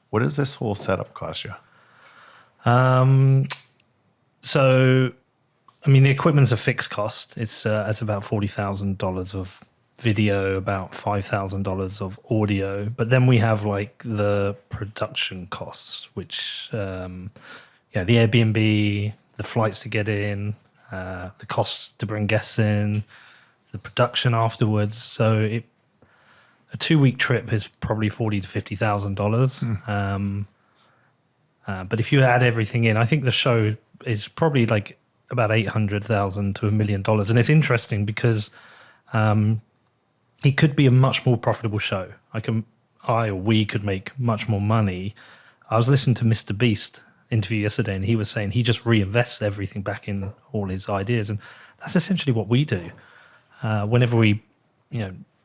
What does this whole setup cost you? So, I mean, the equipment's a fixed cost. It's about $40,000 of video, about $5,000 of audio. But then we have like the production costs, which, the Airbnb, the flights to get in, the costs to bring guests in, the production afterwards. So a 2-week trip is probably $40,000 to $50,000. But if you add everything in, I think the show is probably like about $800,000 to $1 million. And it's interesting because it could be a much more profitable show. We could make much more money. I was listening to Mr. Beast interview yesterday, and he was saying he just reinvests everything back in all his ideas. And that's essentially what we do. Whenever we,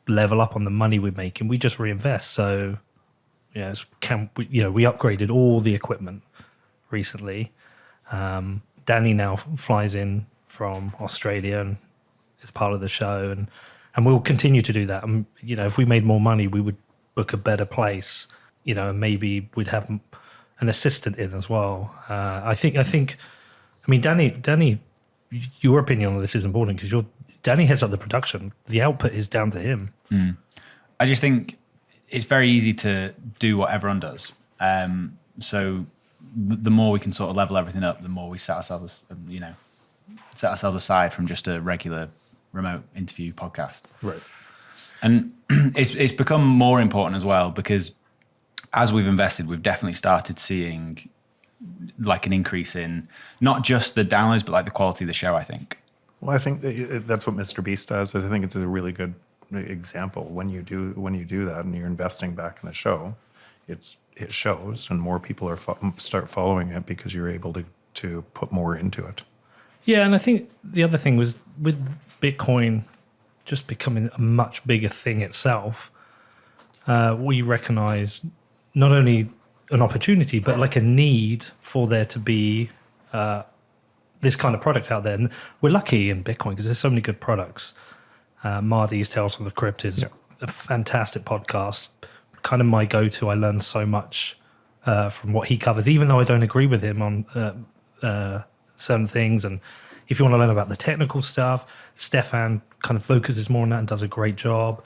level up on the money we're making, we just reinvest. So, we upgraded all the equipment recently. Danny now flies in from Australia and is part of the show, and we'll continue to do that. If we made more money, we would book a better place, and maybe we'd have an assistant in as well. I think, Danny, your opinion on this is important because Danny heads up the production. The output is down to him. I just think it's very easy to do what everyone does. So the more we can sort of level everything up, the more we set ourselves aside from just a regular remote interview podcast. Right. And it's become more important as well because as we've invested, we've definitely started seeing like an increase in not just the downloads, but like the quality of the show, I think. Well, I think that's what Mr. Beast does. I think it's a really good example. When you do that and you're investing back in the show, it shows, and more people start following it because you're able to put more into it. Yeah, and I think the other thing was with Bitcoin just becoming a much bigger thing itself, we recognized not only an opportunity, but like a need for there to be this kind of product out there. And we're lucky in Bitcoin because there's so many good products. Marty's Tales from the Crypt is a fantastic podcast, kind of my go-to. I learned so much from what he covers, even though I don't agree with him on certain things. And if you want to learn about the technical stuff, Stefan kind of focuses more on that and does a great job.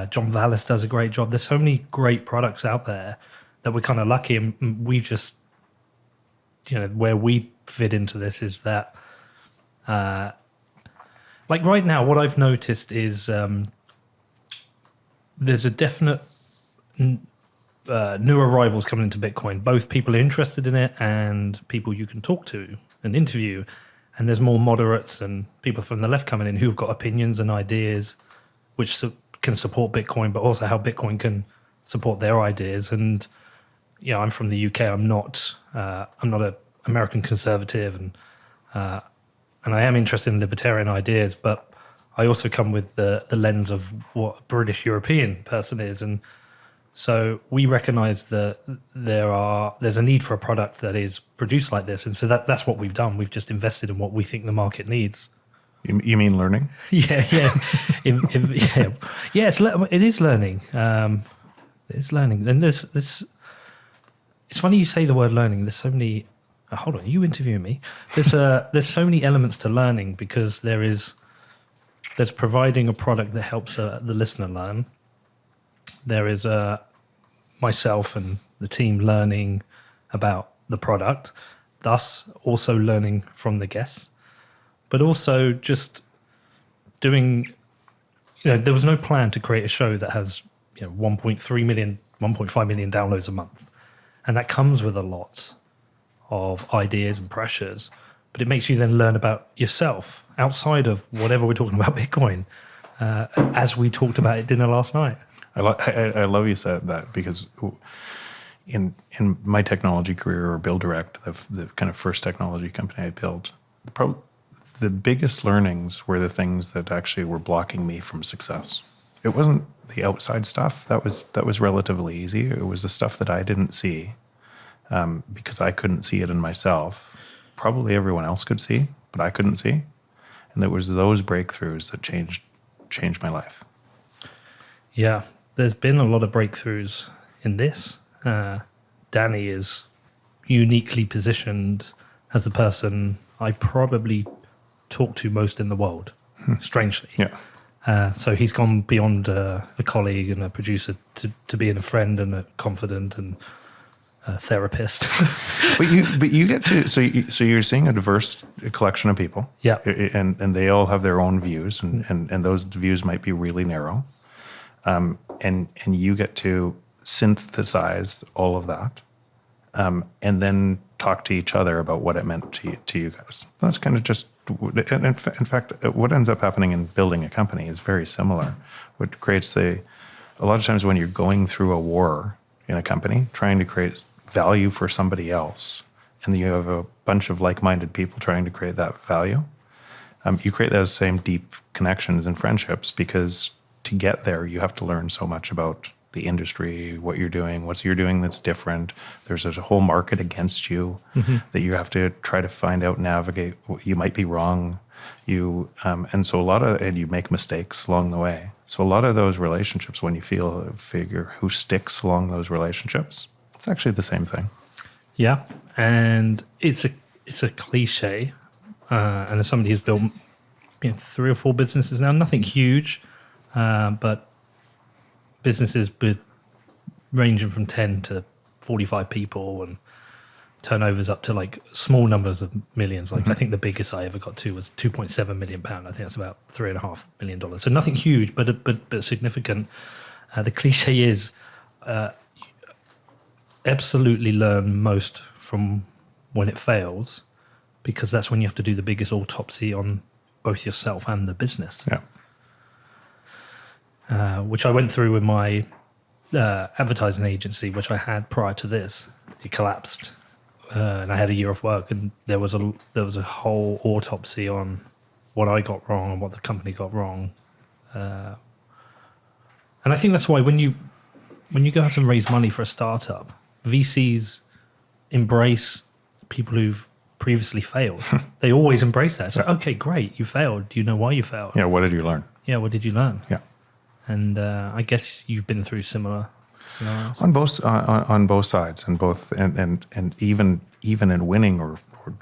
John Vallis does a great job. There's so many great products out there that we're kind of lucky, and we just, where we fit into this is that, like right now, what I've noticed is there's a definite new arrivals coming into Bitcoin, both people are interested in it and people you can talk to and interview. And there's more moderates and people from the left coming in who've got opinions and ideas which can support Bitcoin, but also how Bitcoin can support their ideas. And I'm from the UK. I'm not an American conservative, and I am interested in libertarian ideas, but I also come with the lens of what a British European person is. And so we recognize that there's a need for a product that is produced like this. And so that's what we've done. We've just invested in what we think the market needs. You mean learning? Yeah. It is learning. It's learning. And it's funny you say the word learning. There's so many. Hold on, you interviewing me? There's so many elements to learning because there's providing a product that helps the listener learn. There is myself and the team learning about the product, thus also learning from the guests, but also just doing, there was no plan to create a show that has 1.3 million, 1.5 million downloads a month. And that comes with a lot of ideas and pressures, but it makes you then learn about yourself outside of whatever we're talking about Bitcoin, as we talked about at dinner last night. I love you said that because in my technology career or Build Direct, the kind of first technology company I built, the biggest learnings were the things that actually were blocking me from success. It wasn't the outside stuff. That was relatively easy. It was the stuff that I didn't see because I couldn't see it in myself. Probably everyone else could see, but I couldn't see. And it was those breakthroughs that changed my life. Yeah. there's been a lot of breakthroughs in this. Danny is uniquely positioned as the person I probably talk to most in the world, strangely. Yeah. So he's gone beyond a colleague and a producer to being a friend and a confidant and a therapist. But you get to so you're seeing a diverse collection of people. Yeah. And they all have their own views, and those views might be really narrow. And you get to synthesize all of that, and then talk to each other about what it meant to you guys. That's kind of just, and in fact, what ends up happening in building a company is very similar. What creates a lot of times when you're going through a war in a company, trying to create value for somebody else, and you have a bunch of like-minded people trying to create that value, you create those same deep connections and friendships, because to get there, you have to learn so much about the industry, what you're doing, what you're doing that's different. There's a whole market against you that you have to try to find out, navigate. You might be wrong. And so and you make mistakes along the way. So a lot of those relationships, when you figure who sticks along those relationships, it's actually the same thing. Yeah, and it's a cliche. And as somebody who's built 3 or 4 businesses now, nothing huge, but businesses ranging from 10 to 45 people and turnovers up to like small numbers of millions. Like I think the biggest I ever got to was £2.7 million. I think that's about $3.5 million. So nothing huge, but significant. The cliche is absolutely learn most from when it fails, because that's when you have to do the biggest autopsy on both yourself and the business. Yeah. Which I went through with my advertising agency, which I had prior to this. It collapsed, and I had a year off work, and there was a whole autopsy on what I got wrong and what the company got wrong. And I think that's why when you go out and raise money for a startup, VCs embrace people who've previously failed. They always embrace that. It's like, okay, great, you failed. Do you know why you failed? Yeah. What did you learn? Yeah, what did you learn? Yeah. And I guess you've been through similar scenarios. On both sides, and even in winning or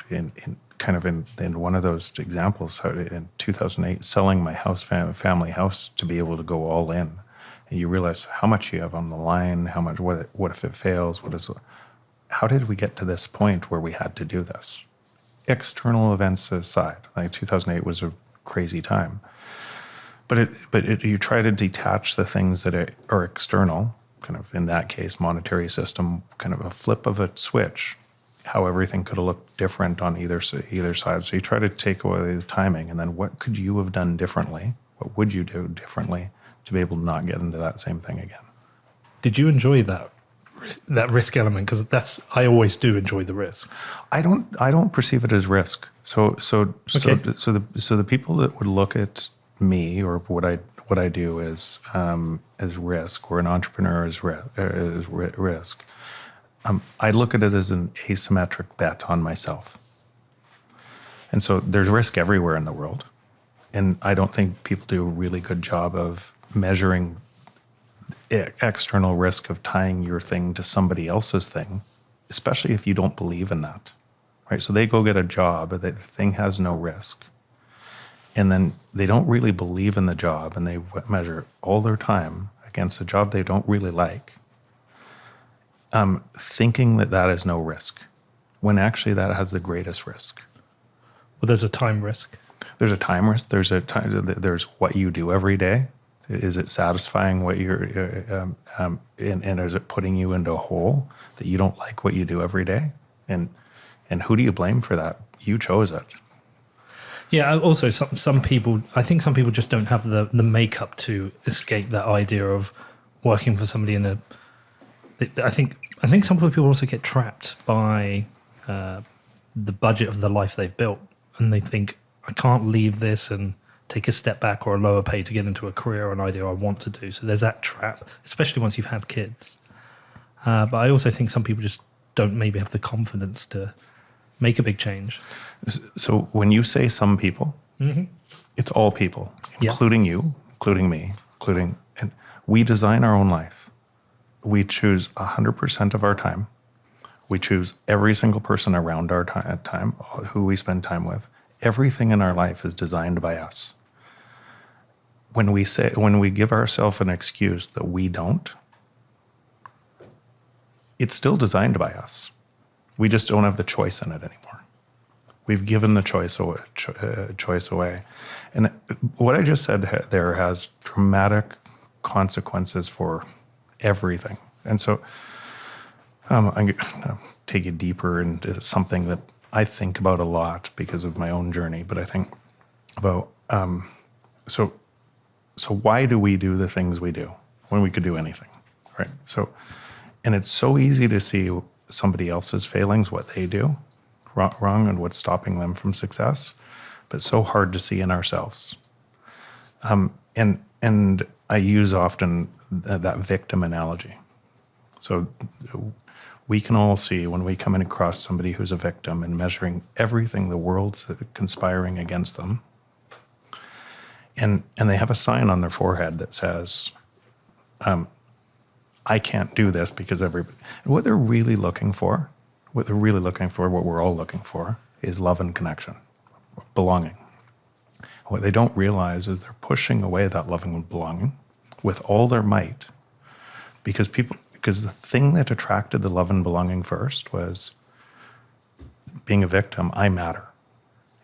in kind of in one of those examples in 2008, selling my family house to be able to go all in, and you realize how much you have on the line, how much, what if it fails, how did we get to this point where we had to do this? External events aside, like 2008 was a crazy time. But you try to detach the things that are external, kind of in that case, monetary system, kind of a flip of a switch, how everything could have looked different on either side. So you try to take away the timing, and then what could you have done differently? What would you do differently to be able to not get into that same thing again? Did you enjoy that risk element? Because I always do enjoy the risk. I don't perceive it as risk. So the people that would look at me or what I do as risk, or an entrepreneur as risk. I look at it as an asymmetric bet on myself. And so there's risk everywhere in the world, and I don't think people do a really good job of measuring external risk of tying your thing to somebody else's thing, especially if you don't believe in that, right? So they go get a job, the thing has no risk. And then they don't really believe in the job, and they measure all their time against a job they don't really like, thinking that is no risk, when actually that has the greatest risk. Well, there's a time risk. There's a time risk. There's what you do every day. Is it satisfying what you're, and is it putting you into a hole that you don't like what you do every day? And who do you blame for that? You chose it. Yeah, also some people, I think some people just don't have the makeup to escape that idea of working for somebody I think some people also get trapped by the budget of the life they've built, and they think, I can't leave this and take a step back or a lower pay to get into a career or an idea I want to do. So there's that trap, especially once you've had kids. But I also think some people just don't maybe have the confidence to make a big change. So when you say some people, it's all people, including you, including me, and We design our own life. We choose 100% of our time. We choose every single person around our time, who we spend time with. Everything in our life is designed by us. When we give ourselves an excuse that we don't, it's still designed by us. We just don't have the choice in it anymore. We've given the choice away. And what I just said there has dramatic consequences for everything. And so I'm going to take it deeper into something that I think about a lot because of my own journey. But I think about, so why do we do the things we do when we could do anything, right? So, and it's so easy to see somebody else's failings, what they do wrong and what's stopping them from success, but so hard to see in ourselves. And I use often that victim analogy. So we can all see when we come in across somebody who's a victim and measuring everything the world's conspiring against them, and they have a sign on their forehead that says, I can't do this because everybody. And what they're really looking for, what we're all looking for, is love and connection, belonging. What they don't realize is they're pushing away that loving and belonging with all their might, because the thing that attracted the love and belonging first was being a victim. I matter.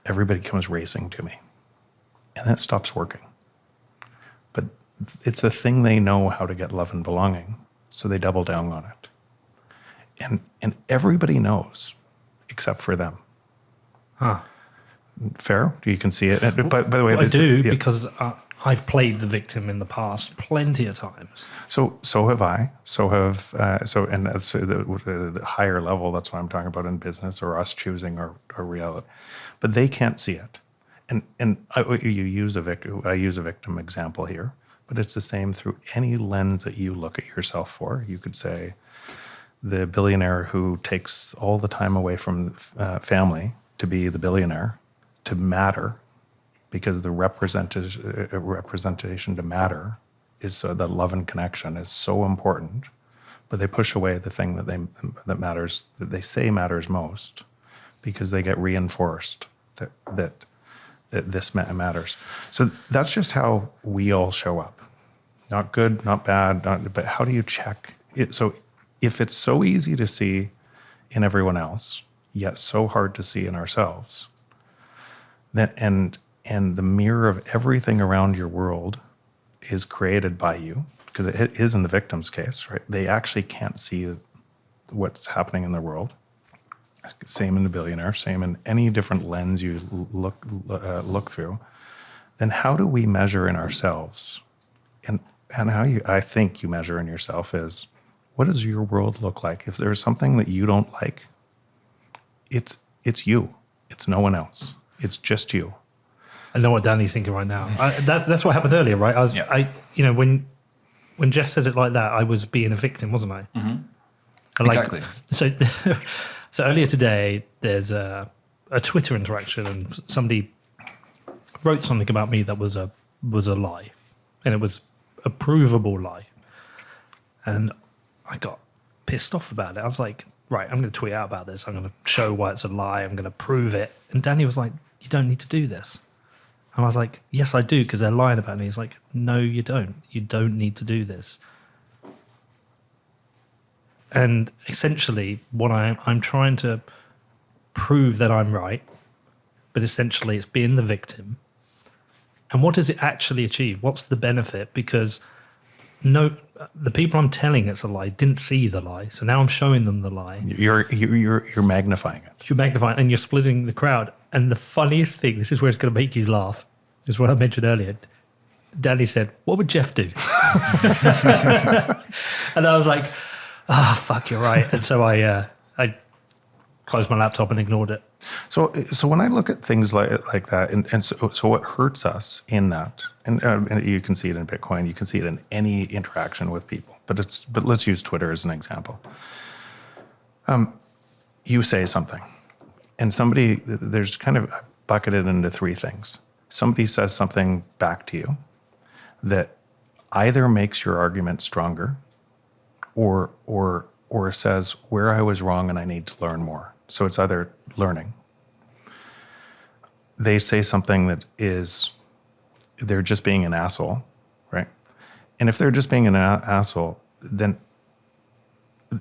Everybody comes racing to me. And that stops working. But it's a thing they know how to get love and belonging, so they double down on it. And everybody knows, except for them. Huh. Fair? You can see it. By the way, I do, because I've played the victim in the past plenty of times. So have I. And that's the higher level. That's what I'm talking about in business, or us choosing our reality. But they can't see it. And I use a victim example here, but it's the same through any lens that you look at yourself for. You could say the billionaire who takes all the time away from family to be the billionaire, to matter, because the representation to matter is so that love and connection is so important, but they push away the thing that matters, that they say matters most, because they get reinforced that this matters. So that's just how we all show up. Not good, not bad, but how do you check it? So if it's so easy to see in everyone else, yet so hard to see in ourselves, then and the mirror of everything around your world is created by you, because it is in the victim's case, right? They actually can't see what's happening in the world. Same in the billionaire, same in any different lens you look through. Then how do we measure in ourselves? And how I think you measure in yourself is, what does your world look like? If there's something that you don't like, it's you. It's no one else. It's just you. I know what Danny's thinking right now. That's what happened earlier, right? When Jeff says it like that, I was being a victim, wasn't I? Mm-hmm. Exactly. So earlier today, there's a Twitter interaction, and somebody wrote something about me that was a lie, and it was a provable lie, and I got pissed off about it. I was like, right, I'm going to tweet out about this. I'm going to show why it's a lie. I'm going to prove it. And Danny was like, you don't need to do this. And I was like, yes, I do, because they're lying about me. He's like, no, you don't. You don't need to do this. And essentially, what I'm trying to prove that I'm right, but essentially it's being the victim. And what does it actually achieve? What's the benefit? Because the people I'm telling it's a lie didn't see the lie, so now I'm showing them the lie. You're magnifying it. You're magnifying, and you're splitting the crowd. And the funniest thing, this is where it's going to make you laugh, is what I mentioned earlier. Danny said, "What would Jeff do?" And I was like, fuck, you're right. And so I closed my laptop and ignored it. So when I look at things like that, and so what hurts us in that, and you can see it in Bitcoin, you can see it in any interaction with people, but let's use Twitter as an example. You say something, and there's kind of bucketed into three things. Somebody says something back to you that either makes your argument stronger or says where I was wrong and I need to learn more. So it's either learning. They say something that is, they're just being an asshole, right? And if they're just being an asshole, then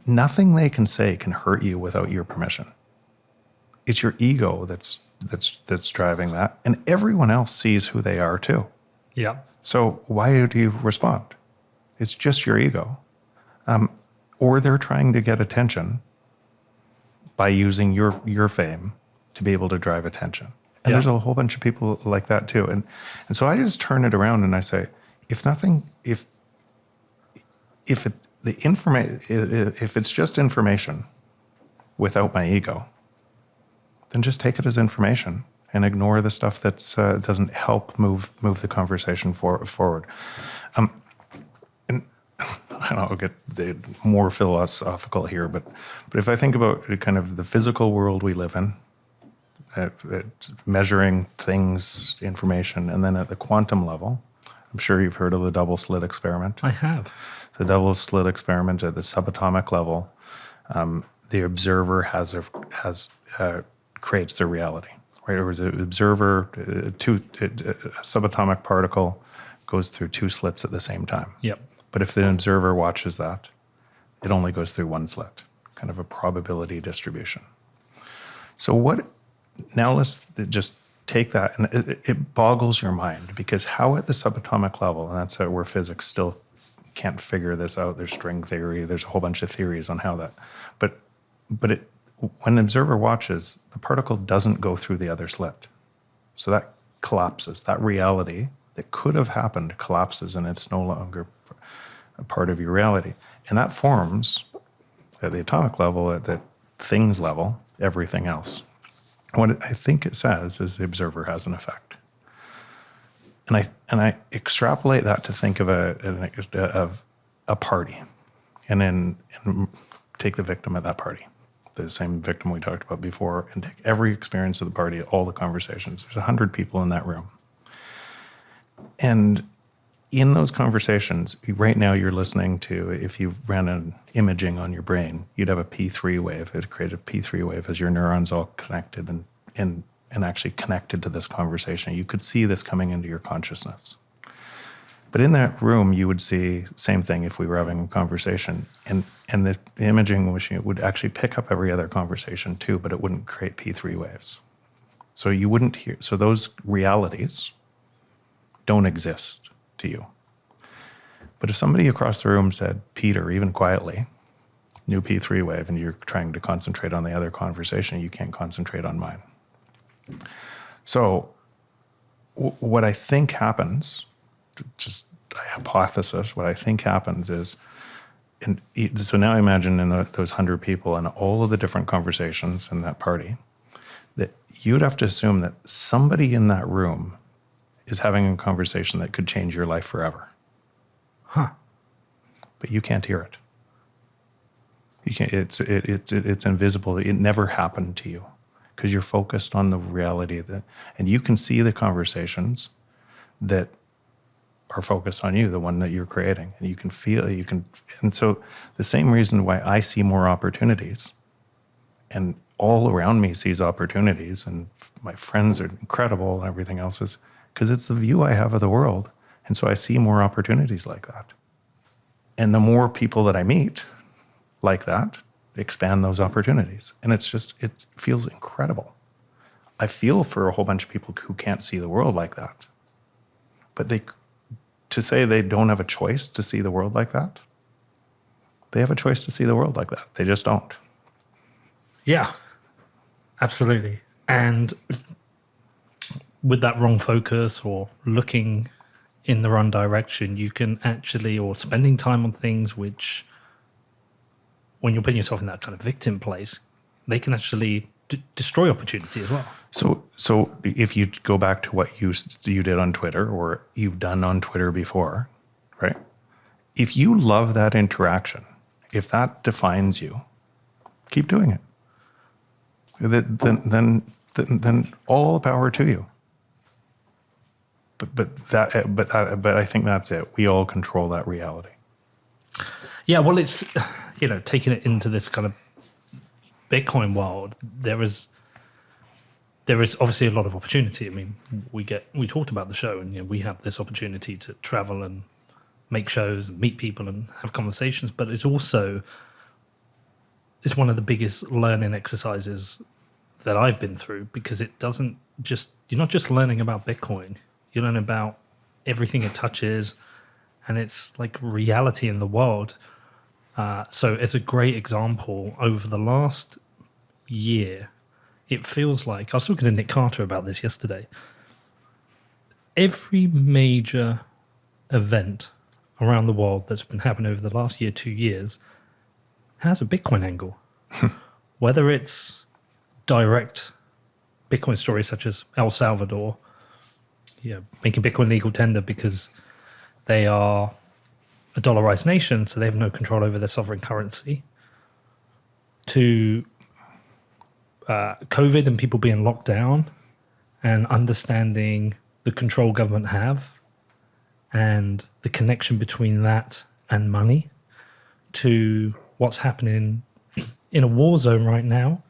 nothing they can say can hurt you without your permission. It's your ego that's driving that, and everyone else sees who they are too. Yeah. So why do you respond? It's just your ego. Or they're trying to get attention by using your fame to be able to drive attention. And there's a whole bunch of people like that too. And so I just turn it around and I say, if it's just information without my ego, then just take it as information and ignore the stuff that doesn't help move the conversation forward. And I don't know, I'll get more philosophical here, but if I think about kind of the physical world we live in, measuring things, information, and then at the quantum level, I'm sure you've heard of the double slit experiment. I have. The double slit experiment at the subatomic level, the observer creates their reality, right? Or the observer, a subatomic particle goes through two slits at the same time. Yep. But if the observer watches that, it only goes through one slit, kind of a probability distribution. So now let's just take that, and it boggles your mind, because how at the subatomic level, and that's where physics still can't figure this out. There's string theory, there's a whole bunch of theories on how that, but when the observer watches, the particle doesn't go through the other slit. So that collapses. That reality that could have happened collapses, and it's no longer a part of your reality. And that forms, at the atomic level, at the things level, everything else. What I think it says is the observer has an effect. And I extrapolate that to think of a party, and then take the victim at that party, the same victim we talked about before, and take every experience of the party, all the conversations. There's 100 people in that room. And in those conversations, right now you're listening to, if you ran an imaging on your brain, you'd have a P3 wave. It'd create a P3 wave as your neurons all connected and actually connected to this conversation. You could see this coming into your consciousness. But in that room, you would see same thing if we were having a conversation. And the imaging machine would actually pick up every other conversation too, but it wouldn't create P3 waves. So you wouldn't hear, so those realities don't exist to you. But if somebody across the room said, Peter, even quietly, new P3 wave, and you're trying to concentrate on the other conversation, you can't concentrate on mine. So what I think happens, just a hypothesis, what I think happens is, so now imagine in those 100 people and all of the different conversations in that party, that you'd have to assume that somebody in that room is having a conversation that could change your life forever. Huh. But you can't hear it. You can't. It's invisible. It never happened to you because you're focused on the reality and you can see the conversations that are focused on you, the one that you're creating, and you can feel. And so the same reason why I see more opportunities, and all around me sees opportunities, and my friends are incredible, and everything else is because it's the view I have of the world, and so I see more opportunities like that. And the more people that I meet like that, expand those opportunities. And it feels incredible. I feel for a whole bunch of people who can't see the world like that. But to say they don't have a choice to see the world like that, they have a choice to see the world like that. They just don't. Yeah, absolutely. And with that wrong focus or looking in the wrong direction, you can actually, or spending time on things which, when you're putting yourself in that kind of victim place, they can actually destroy opportunity as well. So if you go back to what you did on Twitter, or you've done on Twitter before, right? If you love that interaction, if that defines you, keep doing it. Then all the power to you. but I think that's it. We all control that reality. Yeah, well, it's, taking it into this kind of Bitcoin world, there is obviously a lot of opportunity. I mean, we talked about the show, and we have this opportunity to travel and make shows and meet people and have conversations, but it's one of the biggest learning exercises that I've been through, because it doesn't you're not just learning about Bitcoin, you learn about everything it touches, and it's like reality in the world. So as a great example, over the last year, it feels like, I was talking to Nick Carter about this yesterday, every major event around the world that's been happening over the last year, 2 years, has a Bitcoin angle. Whether it's direct Bitcoin stories such as El Salvador, making Bitcoin legal tender because they are a dollarized nation, so they have no control over their sovereign currency, to COVID and people being locked down and understanding the control government have and the connection between that and money, to what's happening in a war zone right now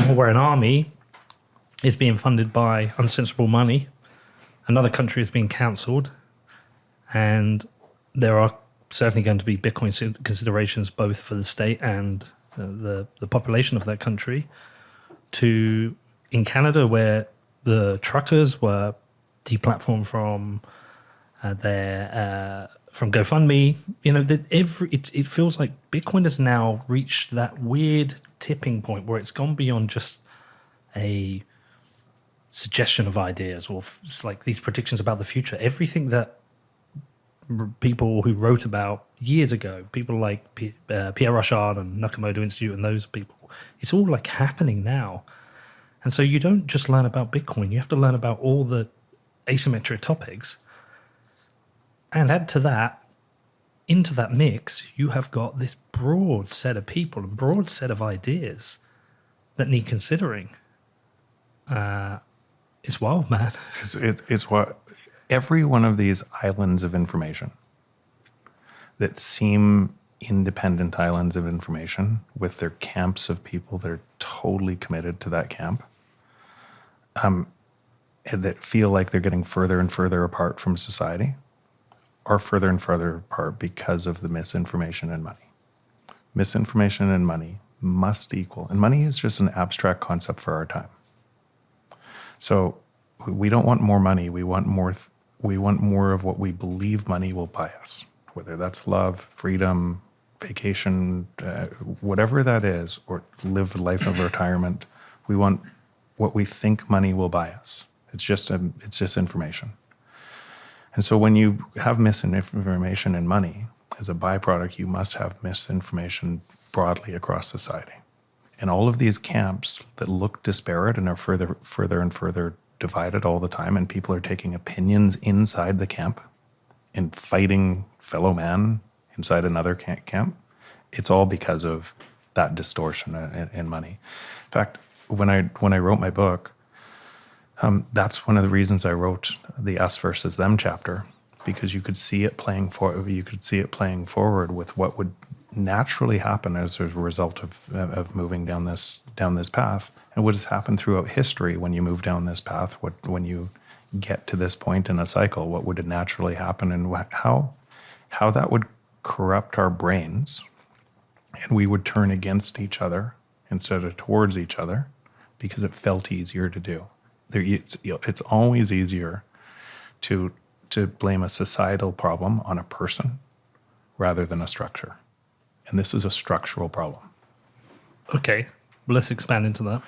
where an army is being funded by unsensible money, another country is being cancelled, and there are certainly going to be Bitcoin considerations both for the state and the population of that country, to in Canada where the truckers were deplatformed from from GoFundMe. It feels like Bitcoin has now reached that weird tipping point where it's gone beyond just a suggestion of ideas or it's like these predictions about the future. Everything that people who wrote about years ago, people like Pierre Rochard and Nakamoto Institute and those people, it's all like happening now. And so you don't just learn about Bitcoin, you have to learn about all the asymmetric topics. And add to that, into that mix, you have got this broad set of people and broad set of ideas that need considering. It's wild, man. It's what every one of these islands of information that seem independent islands of information with their camps of people that are totally committed to that camp, that feel like they're getting further and further apart from society, are further and further apart because of the misinformation and money. Misinformation and money must equal, and money is just an abstract concept for our time. So we don't want more money. We want more. We want more of what we believe money will buy us, whether that's love, freedom, vacation, whatever that is, or live a life of retirement. We want what we think money will buy us. It's just information. And so when you have misinformation and money, as a byproduct, you must have misinformation broadly across society. And all of these camps that look disparate and are further and further divided all the time, and people are taking opinions inside the camp and fighting fellow man inside another camp, it's all because of that distortion in money. In fact, when I wrote my book, that's one of the reasons I wrote the us versus them chapter, because you could see it playing forward with what would naturally happen as a result of moving down this path, and what has happened throughout history when you move down this path. When you get to this point in a cycle, what would naturally happen, and how that would corrupt our brains, and we would turn against each other instead of towards each other because it felt easier to do. It's always easier to blame a societal problem on a person rather than a structure. And this is a structural problem. Okay, let's expand into that.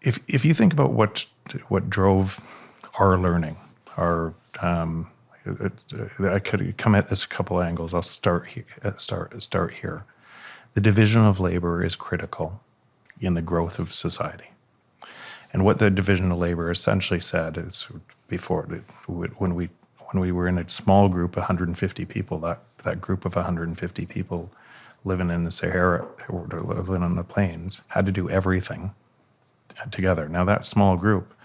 If you think about what drove our learning, I could come at this a couple angles. I'll start here. The division of labor is critical in the growth of society. And what the division of labor essentially said is, before, when we were in a small group, 150 people, that group of 150 people living in the Sahara or living on the plains had to do everything together. Now that small group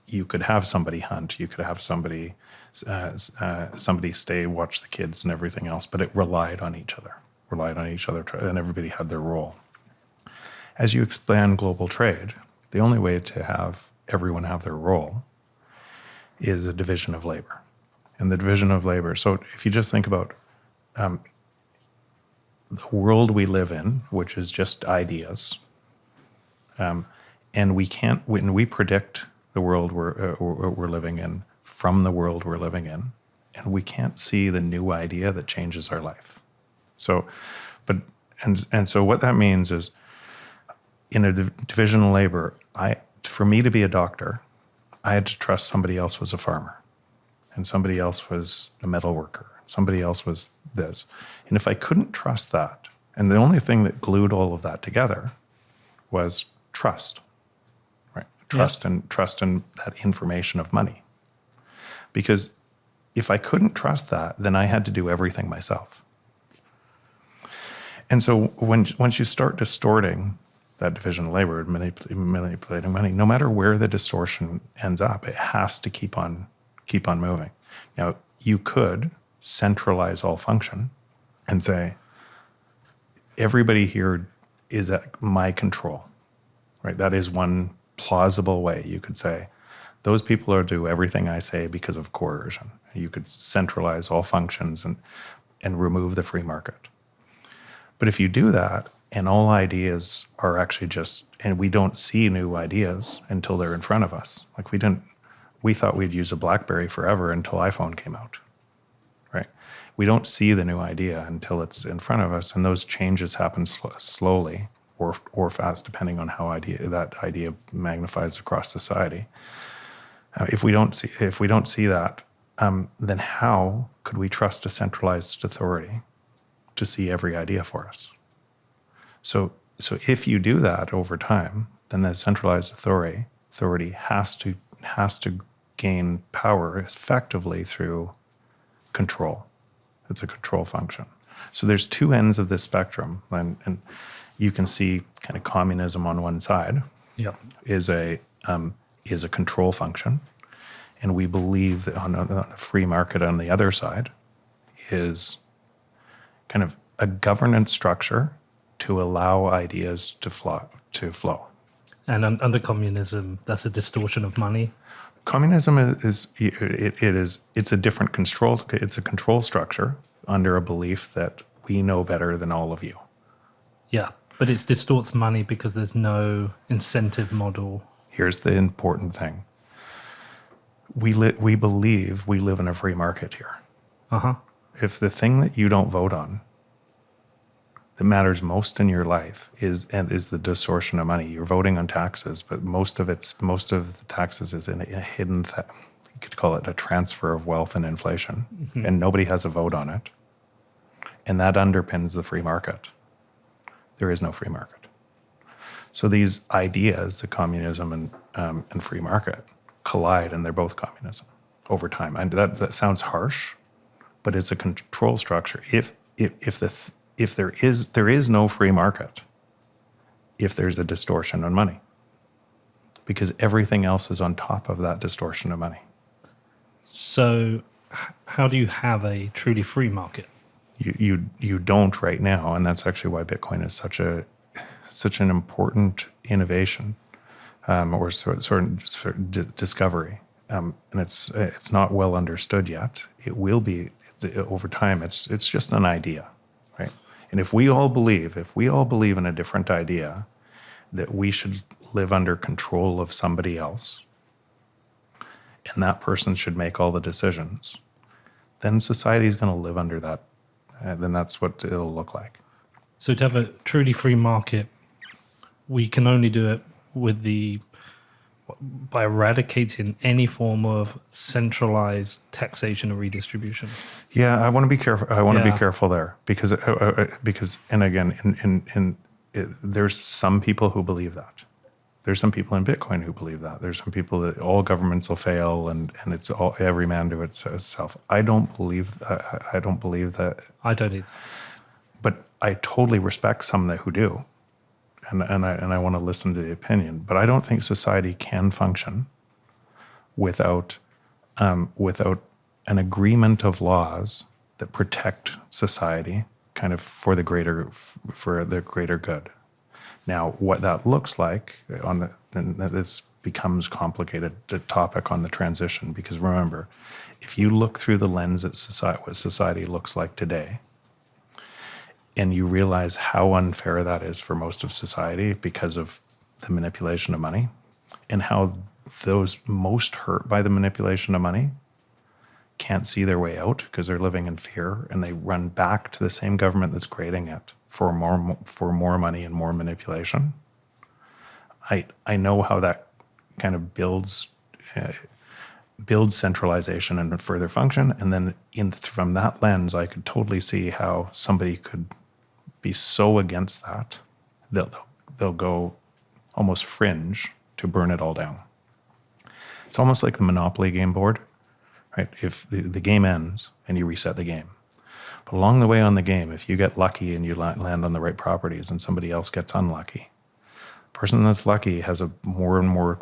you could have somebody hunt, you could have somebody stay, watch the kids and everything else, but it relied on each other, and everybody had their role. As you expand global trade, the only way to have everyone have their role is a division of labor. And the division of labor, so if you just think about the world we live in, which is just ideas, and when we predict the world we're living in from the world we're living in, and we can't see the new idea that changes our life. So, so what that means is, in a division of labor, for me to be a doctor, I had to trust somebody else was a farmer, and somebody else was a metal worker, somebody else was this. And if I couldn't trust that, and the only thing that glued all of that together was trust, right? Trust in that information of money. Because if I couldn't trust that, then I had to do everything myself. And so once you start distorting that division of labor, manipulating money, no matter where the distortion ends up, it has to keep on moving. Now, you could centralize all function and say, everybody here is at my control, right? That is one plausible way. You could say, those people are do everything I say because of coercion. You could centralize all functions and remove the free market. But if you do that, and all ideas are actually and we don't see new ideas until they're in front of us. Like we thought we'd use a BlackBerry forever until iPhone came out, right? We don't see the new idea until it's in front of us, and those changes happen slowly or fast, depending on how that idea magnifies across society. If we don't see that, then how could we trust a centralized authority to see every idea for us? So if you do that over time, then the centralized authority has to gain power effectively through control. It's a control function. So there's two ends of this spectrum, and you can see kind of communism on one side is a control function, and we believe that on the free market on the other side is kind of a governance structure to allow ideas to flow. And under communism, that's a distortion of money. Communism it's a different control. It's a control structure under a belief that we know better than all of you. Yeah, but it distorts money because there's no incentive model. Here's the important thing. We believe we live in a free market here. If the thing that you don't vote on that matters most in your life is the distortion of money. You're voting on taxes, but most of the taxes is in a hidden. You could call it a transfer of wealth and inflation, and nobody has a vote on it, and that underpins the free market. There is no free market. So these ideas, the communism and free market, collide, and they're both communism over time. And that sounds harsh, but it's a control structure. If there is no free market, if there's a distortion on money, because everything else is on top of that distortion of money. So how do you have a truly free market? You don't right now, and that's actually why Bitcoin is such an important innovation, or sort of discovery, and it's not well understood yet. It will be over time. It's just an idea, right? And if we all believe in a different idea, that we should live under control of somebody else, and that person should make all the decisions, then society is going to live under that. Then that's what it'll look like. So to have a truly free market, we can only do it by eradicating any form of centralized taxation or redistribution. Yeah, I want to be careful. To be careful there because and again, there's some people who believe that. There's some people in Bitcoin who believe that. There's some people that all governments will fail and it's all every man to itself. I don't believe that. I don't either. But I totally respect some who do. And I want to listen to the opinion, but I don't think society can function without without an agreement of laws that protect society, kind of for the greater good. Now, what that looks like and this becomes complicated topic on the transition, because remember, if you look through the lens at what society looks like today, and you realize how unfair that is for most of society because of the manipulation of money, and how those most hurt by the manipulation of money can't see their way out because they're living in fear, and they run back to the same government that's creating it for more money and more manipulation. I know how that kind of builds centralization and further function, and then from that lens, I could totally see how somebody could be so against that they'll go almost fringe to burn it all down. It's almost like the Monopoly game board, right? If the game ends and you reset the game, but along the way on the game, if you get lucky and you land on the right properties and somebody else gets unlucky, the person that's lucky has a more and more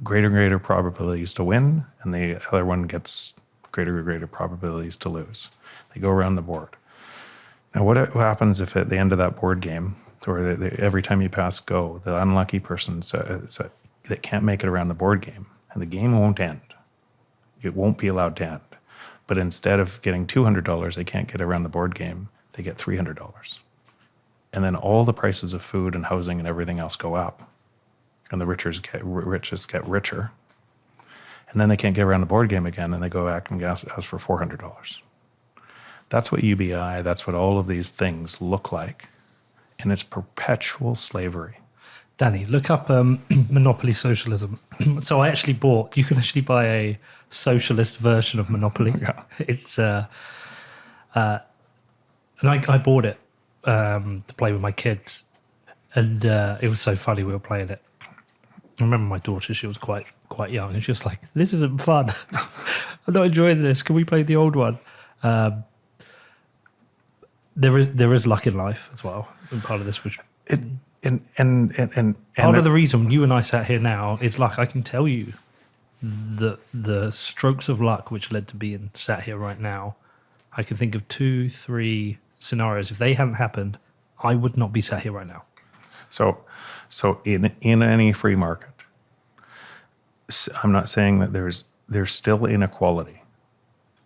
greater and greater probabilities to win, and the other one gets greater and greater probabilities to lose. They go around the board. Now, what happens if at the end of that board game, or every time you pass go, the unlucky person that can't make it around the board game, and the game won't end. It won't be allowed to end. But instead of getting $200, they can't get around the board game, they get $300. And then all the prices of food and housing and everything else go up. And the richest get richer. And then they can't get around the board game again, and they go back and ask for $400. That's what UBI, that's what all of these things look like. And it's perpetual slavery. Danny, look up Monopoly Socialism. So you can actually buy a socialist version of Monopoly. Yeah. It's, and I bought it to play with my kids. And it was so funny, we were playing it. I remember my daughter, she was quite young, and she was like, "This isn't fun. I'm not enjoying this. Can we play the old one?" There is luck in life as well, and part of this, which part of the reason you and I sat here now is luck. I can tell you the strokes of luck which led to being sat here right now. I can think of 2-3 scenarios. If they hadn't happened, I would not be sat here right now. So in any free market, I'm not saying that there's still inequality,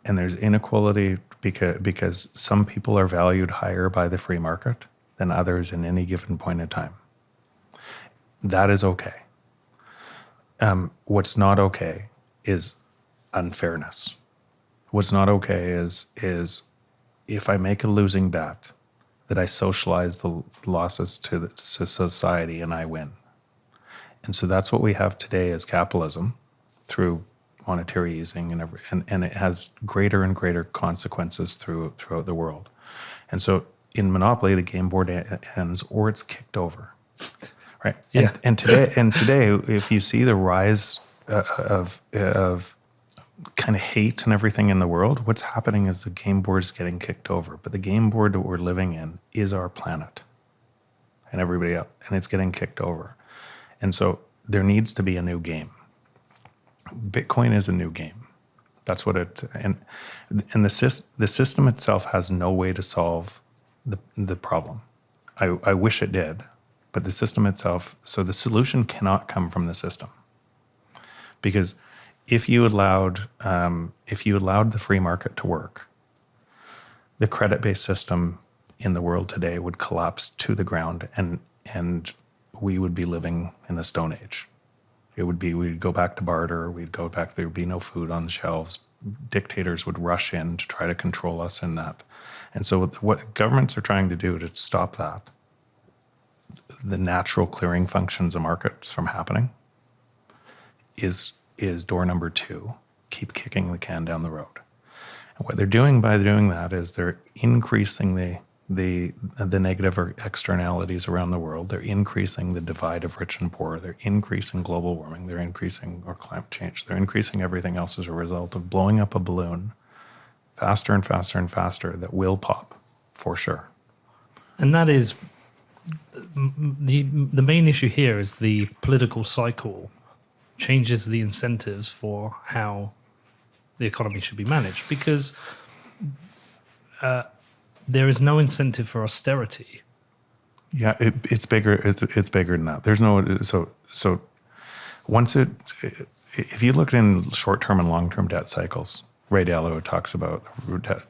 and there's inequality because some people are valued higher by the free market than others in any given point in time. That is okay. What's not okay is unfairness. What's not okay is if I make a losing bet, that I socialize the losses to society and I win. And so that's what we have today as capitalism through monetary easing and it has greater and greater consequences throughout the world. And so in Monopoly, the game board ends or it's kicked over, right? Yeah. And today, if you see the rise of kind of hate and everything in the world, what's happening is the game board is getting kicked over. But the game board that we're living in is our planet and everybody else, and it's getting kicked over. And so there needs to be a new game. Bitcoin is a new game. That's what and the system itself has no way to solve the problem. I wish it did, but the system itself, so the solution cannot come from the system. Because if you allowed the free market to work, the credit-based system in the world today would collapse to the ground, and we would be living in the Stone Age. We'd go back to barter. There would be no food on the shelves. Dictators would rush in to try to control us in that. And so what governments are trying to do to stop that, the natural clearing functions of markets from happening, is door number 2, keep kicking the can down the road. And what they're doing by doing that is they're increasing the negative externalities around the world. They're increasing the divide of rich and poor. They're increasing global warming. They're increasing climate change. They're increasing everything else as a result of blowing up a balloon faster and faster and faster that will pop, for sure. And that is the main issue here is the political cycle changes the incentives for how the economy should be managed, because there is no incentive for austerity. Yeah, it's bigger. It's bigger than that. There's no so once it if you look in short-term and long-term debt cycles, Ray Dalio talks about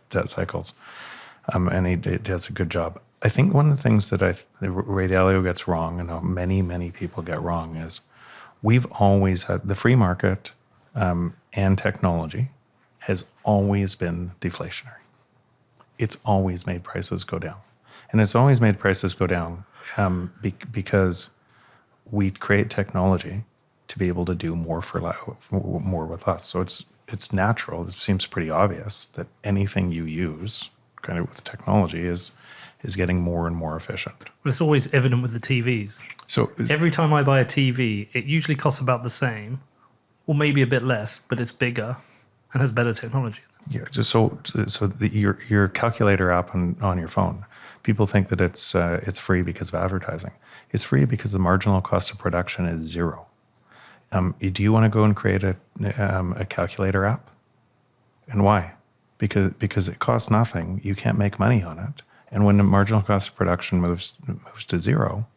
debt cycles, and he does a good job. I think one of the things that Ray Dalio gets wrong, and many people get wrong, is we've always had the free market, and technology has always been deflationary. It's always made prices go down. And it's always made prices go down because we create technology to be able to do more more with us. So it's natural. It seems pretty obvious that anything you use, kind of with technology, is getting more and more efficient. But it's always evident with the TVs. So Every time I buy a TV, it usually costs about the same, or maybe a bit less, but it's bigger and has better technology. yeah, just your calculator app on your phone. People think that it's free because of advertising. It's free because the marginal cost of production is zero. Do you want to go and create a calculator app? And why? Because it costs nothing. You can't make money on it. And when the marginal cost of production moves to zero,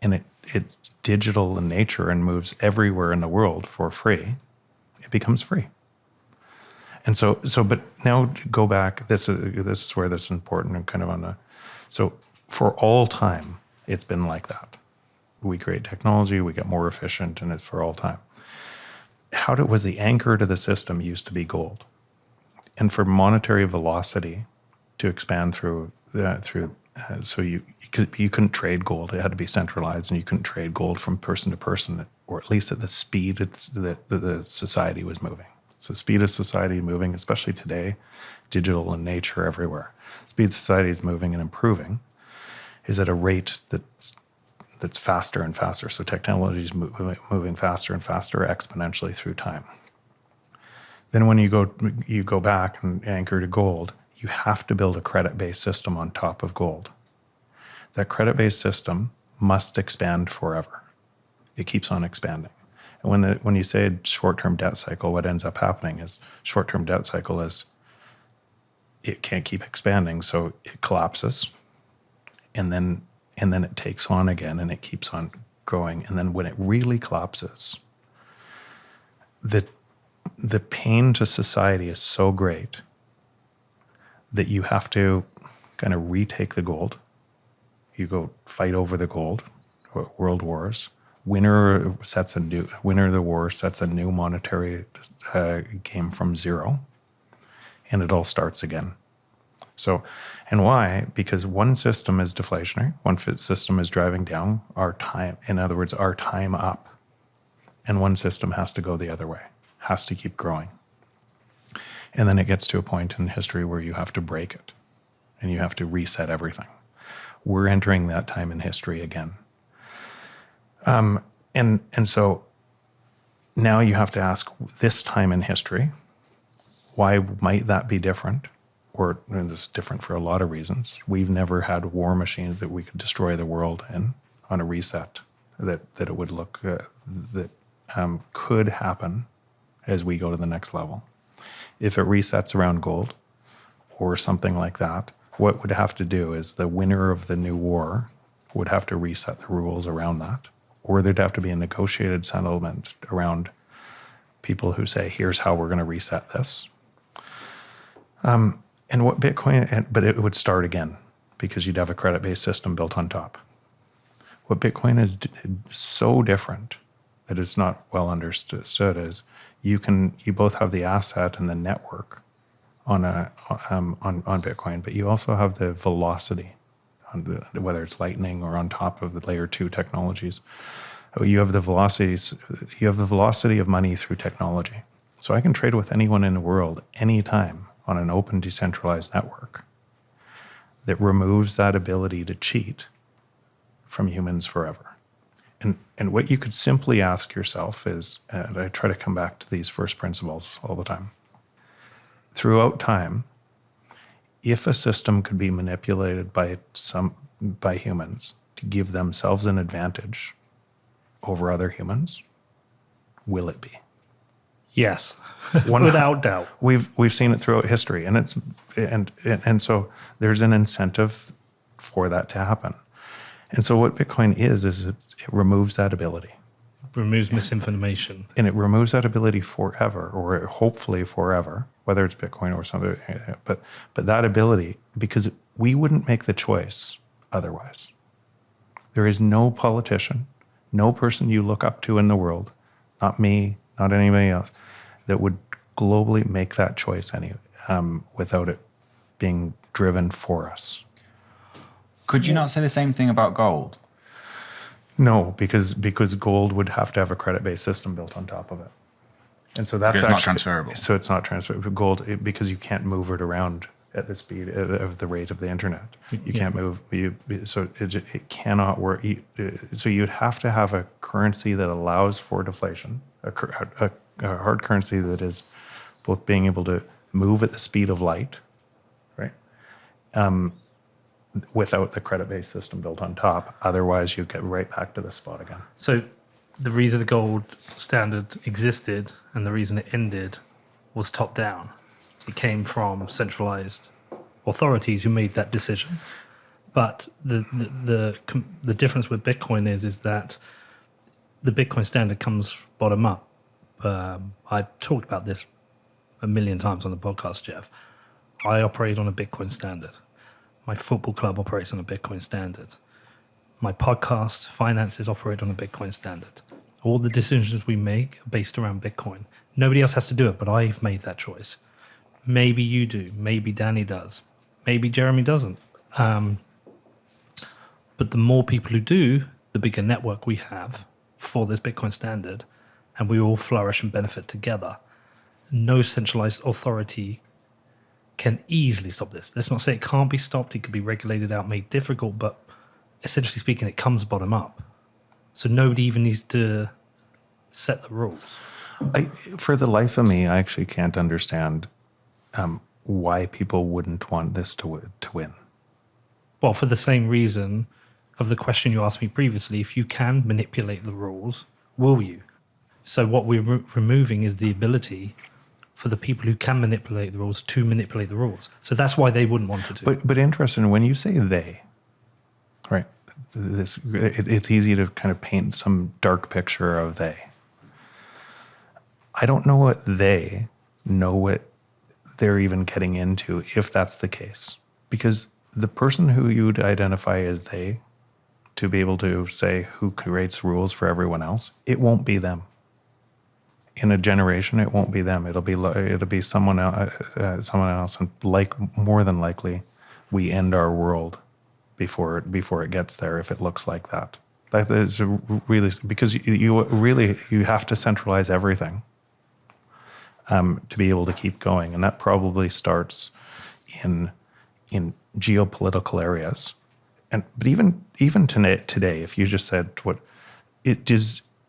and it's digital in nature and moves everywhere in the world for free, it becomes free. And so, but now go back. This is where this is important and kind of on the. So for all time, it's been like that. We create technology, we get more efficient, and it's for all time. Was the anchor to the system used to be gold, and for monetary velocity to expand so you couldn't trade gold. It had to be centralized, and you couldn't trade gold from person to person, or at least at the speed that the society was moving. So speed of society moving, especially today, digital in nature everywhere. Speed society is moving and improving, is at a rate that's faster and faster. So technology is moving faster and faster exponentially through time. Then when you go back and anchor to gold, you have to build a credit-based system on top of gold. That credit-based system must expand forever. It keeps on expanding. And when you say short-term debt cycle, what ends up happening is short-term debt cycle is it can't keep expanding, so it collapses, and then it takes on again, and it keeps on growing. And then when it really collapses, the pain to society is so great that you have to kind of retake the gold. You go fight over the gold, world wars. Winner of the war sets a new monetary game from zero, and it all starts again. So, and why? Because one system is deflationary, one system is driving down our time, in other words, our time up, and one system has to go the other way, has to keep growing. And then it gets to a point in history where you have to break it, and you have to reset everything. We're entering that time in history again. And so now you have to ask, this time in history, why might that be different? Or this is different for a lot of reasons. We've never had war machines that we could destroy the world in on a reset that it would look could happen as we go to the next level. If it resets around gold or something like that, what would have to do is the winner of the new war would have to reset the rules around that, or there'd have to be a negotiated settlement around people who say, here's how we're going to reset this. And what Bitcoin, but it would start again because you'd have a credit-based system built on top. What Bitcoin is so different that it's not well understood is you both have the asset and the network on Bitcoin, but you also have the velocity, whether it's Lightning or on top of the layer 2 technologies. You have the velocities. You have the velocity of money through technology. So I can trade with anyone in the world anytime on an open, decentralized network that removes that ability to cheat from humans forever. And what you could simply ask yourself is, and I try to come back to these first principles all the time, throughout time, if a system could be manipulated by humans to give themselves an advantage over other humans, will it be? Yes, One- without doubt. We've seen it throughout history, and so there's an incentive for that to happen. And so what Bitcoin is it removes that ability, Removes misinformation. and it removes that ability forever, or hopefully forever, whether it's Bitcoin or something. But that ability, because we wouldn't make the choice otherwise. There is no politician, no person you look up to in the world, not me, not anybody else, that would globally make that choice without it being driven for us. Could you not say the same thing about gold? No, because gold would have to have a credit-based system built on top of it, and so that's Because it's not actually transferable. So it's not transferable. Gold, because you can't move it around at the speed of the rate of the internet. You can't move. So it cannot work. So you'd have to have a currency that allows for deflation, a hard currency that is both being able to move at the speed of light, right? Without the credit-based system built on top. Otherwise, you get right back to this spot again. So the reason the gold standard existed and the reason it ended was top down. It came from centralized authorities who made that decision. But the difference with Bitcoin is that the Bitcoin standard comes bottom up. I talked about this a million times on the podcast, Jeff. I operate on a Bitcoin standard. My football club operates on a Bitcoin standard. My podcast finances operate on a Bitcoin standard. All the decisions we make are based around Bitcoin. Nobody else has to do it, but I've made that choice. Maybe you do. Maybe Danny does. Maybe Jeremy doesn't. But the more people who do, the bigger network we have for this Bitcoin standard, and we all flourish and benefit together. No centralized authority can easily stop this. Let's not say it can't be stopped. It could be regulated out, made difficult, but essentially speaking, it comes bottom up. So nobody even needs to set the rules. For the life of me, I actually can't understand why people wouldn't want this to win. Well, for the same reason of the question you asked me previously, if you can manipulate the rules, will you? So what we're removing is the ability for the people who can manipulate the rules to manipulate the rules. So that's why they wouldn't want to do. But interesting, when you say they, right? It's easy to kind of paint some dark picture of they. I don't know what they know what they're even getting into if that's the case. Because the person who you'd identify as they, to be able to say who creates rules for everyone else, it won't be them. In a generation, it won't be them. It'll be someone else, and more than likely, we end our world before it gets there. If it looks like that, that is really because you have to centralize everything to be able to keep going, and that probably starts in geopolitical areas. But even today, if you just said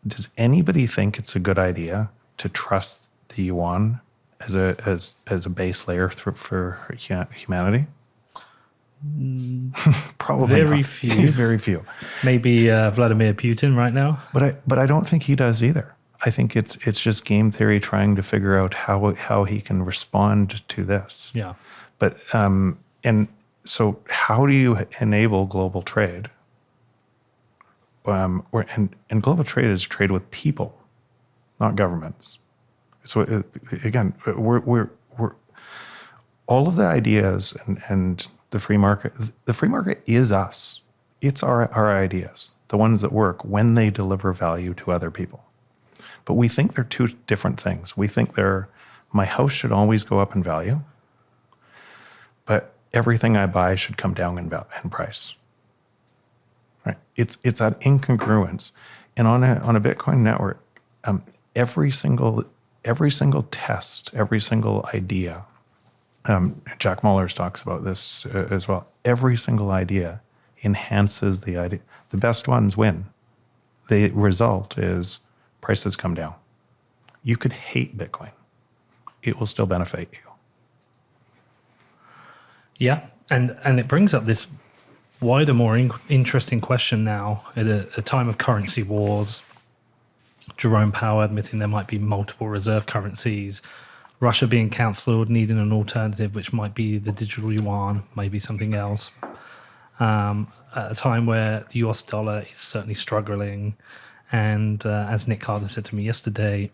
does anybody think it's a good idea to trust the yuan as a base layer for humanity? Probably Very not. few. Very few. Maybe Vladimir Putin right now. But I don't think he does either. I think it's just game theory trying to figure out how he can respond to this. Yeah. But and so how do you enable global trade? And global trade is trade with people, not governments. So again, we're all of the ideas and the free market. The free market is us. It's our ideas, the ones that work when they deliver value to other people. But we think they're two different things. We think my house should always go up in value, but everything I buy should come down in price. Right? It's that incongruence, and on a Bitcoin network, every single test, every single idea. Jack Mullers talks about this as well. Every single idea enhances the idea. The best ones win. The result is prices come down. You could hate Bitcoin. It will still benefit you. Yeah, and it brings up this wider, more interesting question now at a time of currency wars, Jerome Powell admitting there might be multiple reserve currencies, Russia being cancelled, needing an alternative, which might be the digital yuan, maybe something else. At a time where the US dollar is certainly struggling. And as Nick Carter said to me yesterday,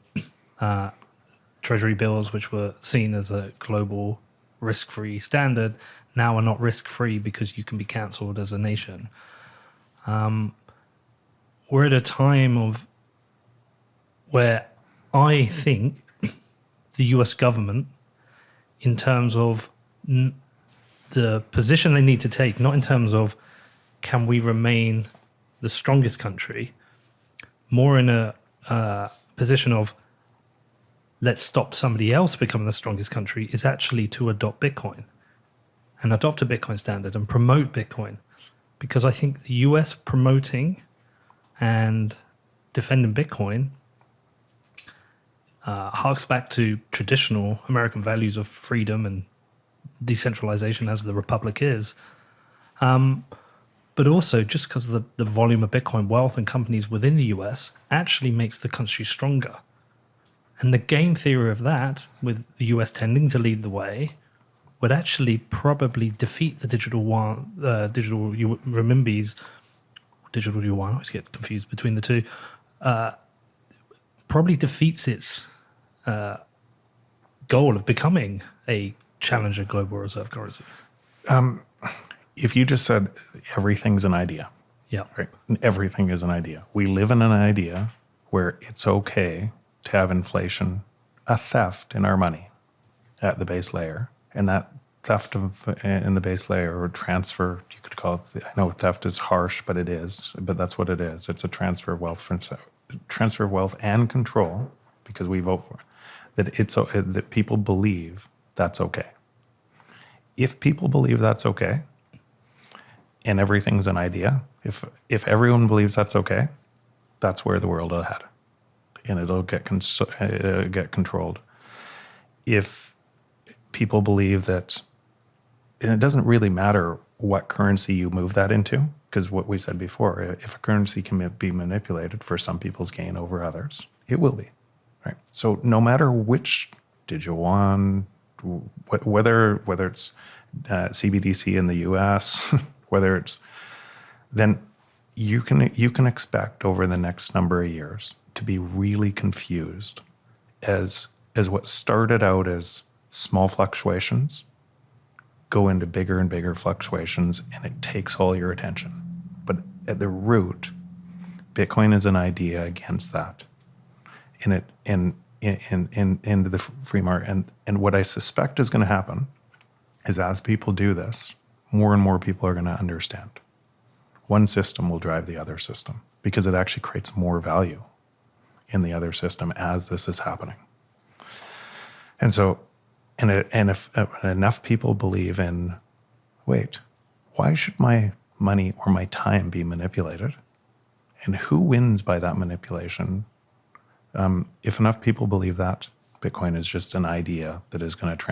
treasury bills, which were seen as a global risk-free standard, now are not risk-free because you can be cancelled as a nation. We're at a time of where I think the US government, in terms of the position they need to take, not in terms of can we remain the strongest country, more in a position of let's stop somebody else becoming the strongest country, is actually to adopt Bitcoin and adopt a Bitcoin standard and promote Bitcoin. Because I think the US promoting and defending Bitcoin harks back to traditional American values of freedom and decentralization, as the Republic is. But also, just because the volume of Bitcoin wealth and companies within the US actually makes the country stronger. And the game theory of that, with the US tending to lead the way, would actually probably defeat the digital renminbis, digital yuan, I always get confused between the two, probably defeats its goal of becoming a challenger global reserve currency. If you just said everything's an idea, Yeah. right? Everything is an idea. We live in an idea where it's okay to have inflation, a theft in our money at the base layer, and that theft in the base layer, or transfer, you could call it. I know theft is harsh, but that's what it is. It's a transfer of wealth and control, because we vote for it. That people believe that's okay. If people believe that's okay, and everything's an idea, if everyone believes that's okay, that's where the world will head, and it'll get controlled. If people believe that, and it doesn't really matter what currency you move that into, because what we said before, if a currency can be manipulated for some people's gain over others, it will be, right? So no matter which digital yuan, whether it's CBDC in the US, whether it's, then you can expect over the next number of years to be really confused as what started out as small fluctuations go into bigger and bigger fluctuations, and it takes all your attention. But at the root, Bitcoin is an idea against that, into the free market. And what I suspect is going to happen is, as people do this, more and more people are going to understand. One system will drive the other system, because it actually creates more value in the other system as this is happening. And so, if enough people believe in, wait, why should my money or my time be manipulated? And who wins by that manipulation? If enough people believe that, Bitcoin is just an idea that is going to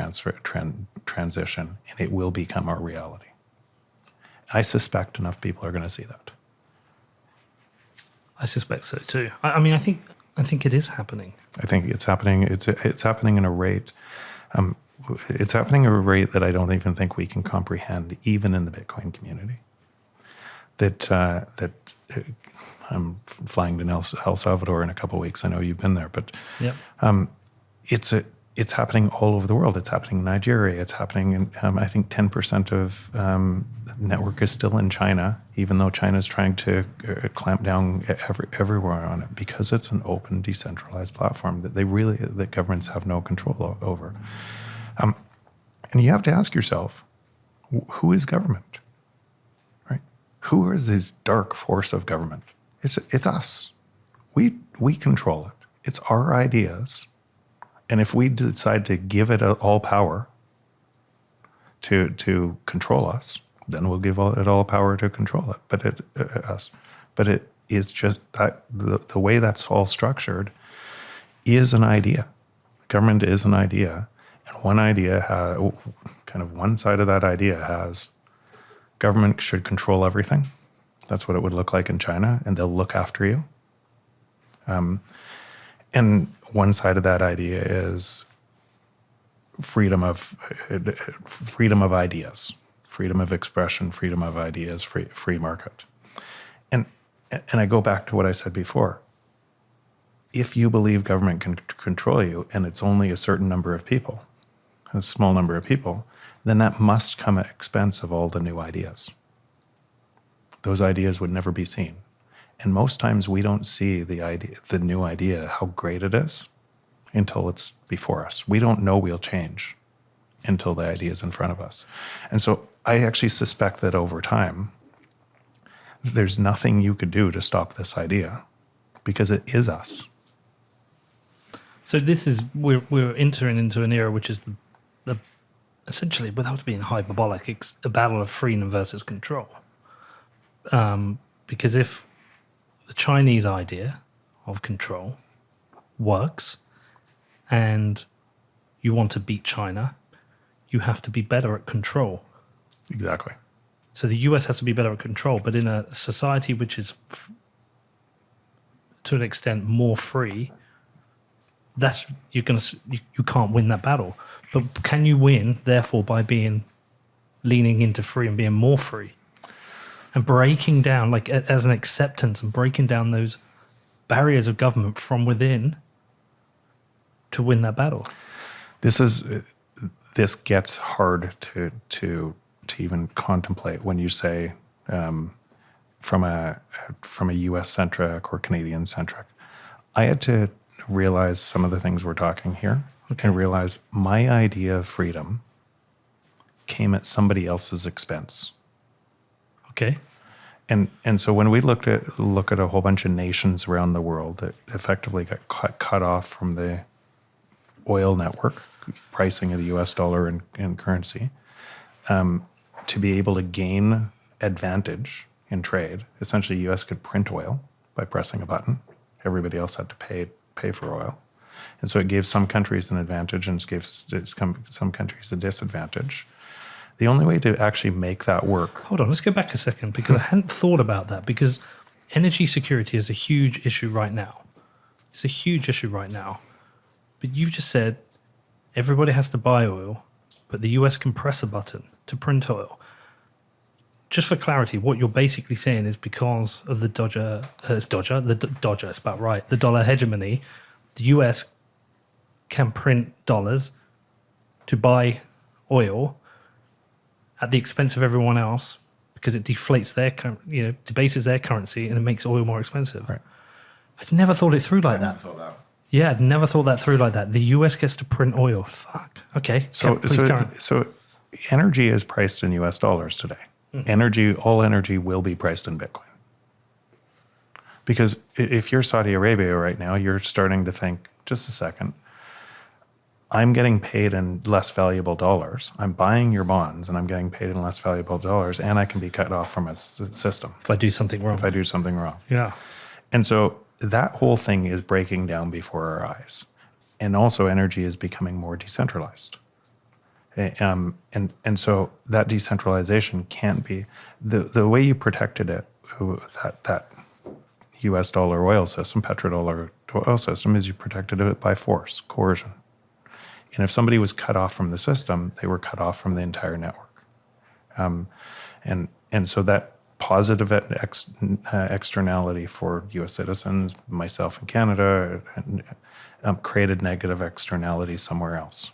transition, and it will become our reality. I suspect enough people are going to see that. I suspect so too. I mean, I think it is happening. I think it's happening. It's happening in a rate. It's happening at a rate that I don't even think we can comprehend, even in the Bitcoin community. That I'm flying to El Salvador in a couple of weeks. I know you've been there, but Yep. It's happening all over the world. It's happening in Nigeria. It's happening in, I think 10% of the network is still in China, even though China is trying to clamp down everywhere on it, because it's an open, decentralized platform that governments have no control over. And you have to ask yourself, who is government, right? Who is this dark force of government? It's us. We control it. It's our ideas. And if we decide to give it all power to control us, then we'll give it all power to control it. But us. But it is just that the way that's all structured is an idea. Government is an idea, and one side of that idea has government should control everything. That's what it would look like in China, and they'll look after you. And one side of that idea is freedom of ideas, freedom of expression, freedom of ideas, free market. And I go back to what I said before. If you believe government can control you and it's only a certain number of people, a small number of people, then that must come at expense of all the new ideas. Those ideas would never be seen. And most times we don't see the new idea, how great it is, until it's before us. We don't know we'll change until the idea is in front of us. And so I actually suspect that over time, there's nothing you could do to stop this idea because it is us. So we're entering into an era which is the essentially, without being hyperbolic, it's a battle of freedom versus control. Because if the Chinese idea of control works and you want to beat China, you have to be better at control. Exactly. So the US has to be better at control, but in a society which is to an extent more free, you can't win that battle. But can you win, therefore, by leaning into free and being more free and breaking down, like as an acceptance and breaking down those barriers of government from within to win that battle? This gets hard to even contemplate when you say from a U.S. centric or Canadian centric. I had to realize some of the things we're talking here. Okay. And realize my idea of freedom came at somebody else's expense. Okay. And so when we look at a whole bunch of nations around the world that effectively got cut off from the oil network, pricing of the US dollar and currency, to be able to gain advantage in trade, essentially US could print oil by pressing a button. Everybody else had to pay for oil. And so it gave some countries an advantage and it gave some countries a disadvantage. The only way to actually make that work. Hold on, let's go back a second because I hadn't thought about that because energy security is a huge issue right now. It's a huge issue right now. But you've just said everybody has to buy oil, but the US can press a button to print oil. Just for clarity, what you're basically saying is because of the Dodger, it's about right, the dollar hegemony, the US can print dollars to buy oil at the expense of everyone else because it deflates debases their currency and it makes oil more expensive. Right. I'd never thought it through like that. Never thought that. Yeah, I'd never thought that through like that. The US gets to print oil. Fuck. Okay. So energy is priced in US dollars today. Mm-hmm. All energy will be priced in Bitcoin. Because if you're Saudi Arabia right now, you're starting to think, just a second, I'm getting paid in less valuable dollars. I'm buying your bonds and I'm getting paid in less valuable dollars and I can be cut off from a system. If I do something wrong. Yeah. And so that whole thing is breaking down before our eyes. And also energy is becoming more decentralized. And so that decentralization can't be, the way you protected it, that US dollar oil system, petrodollar oil system, is you protected it by force, coercion. And if somebody was cut off from the system, they were cut off from the entire network. And so that positive externality for US citizens, myself in Canada, created negative externality somewhere else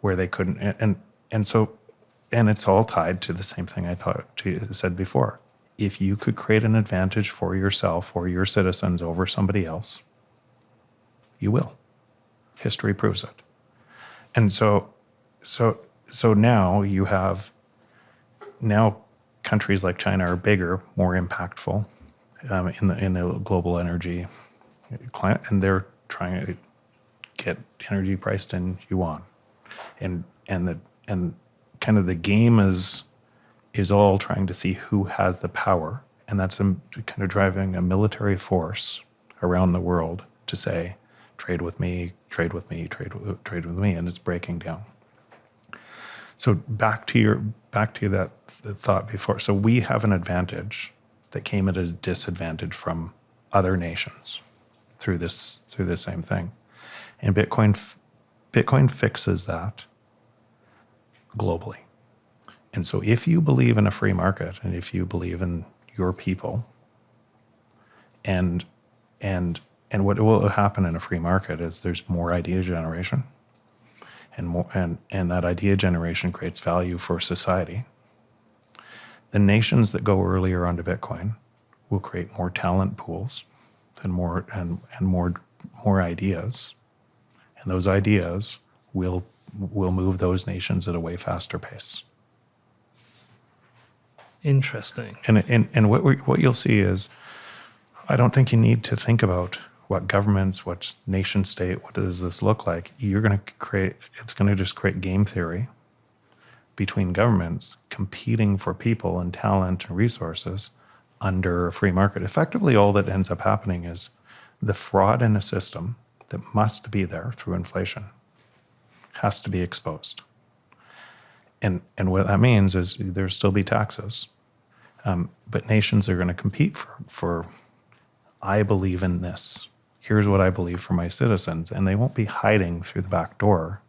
where they couldn't. And it's all tied to the same thing I said before. If you could create an advantage for yourself or your citizens over somebody else, you will. History proves it. And so now you have, countries like China are bigger, more impactful in the global energy climate, and they're trying to get energy priced in yuan, and kind of the game is all trying to see who has the power, and that's kind of driving a military force around the world to say, trade with me, trade with me, trade with me, and it's breaking down. So back to that thought before. So we have an advantage that came at a disadvantage from other nations. through this same thing, and Bitcoin fixes that globally. And so if you believe in a free market, and if you believe in your people, and what will happen in a free market is there's more idea generation, and that idea generation creates value for society. The nations that go earlier onto Bitcoin will create more talent pools and more ideas, and those ideas will move those nations at a way faster pace. Interesting. And what you'll see is, I don't think you need to think about what governments, what nation state, what does this look like. It's going to just create game theory between governments competing for people and talent and resources under a free market. Effectively, all that ends up happening is the fraud in a system that must be there through inflation has to be exposed. And what that means is there'll still be taxes, but nations are going to compete for I believe in this. Here's what I believe for my citizens. And they won't be hiding through the back door.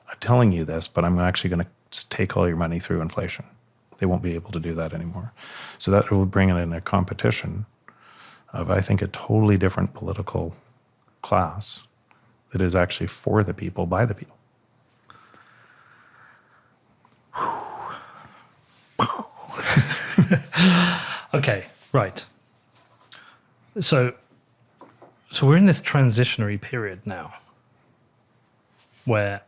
I'm telling you this, but I'm actually going to take all your money through inflation. They won't be able to do that anymore. So that will bring it in a competition of, I think, a totally different political class that is actually for the people, by the people. Okay, right. So we're in this transitionary period now where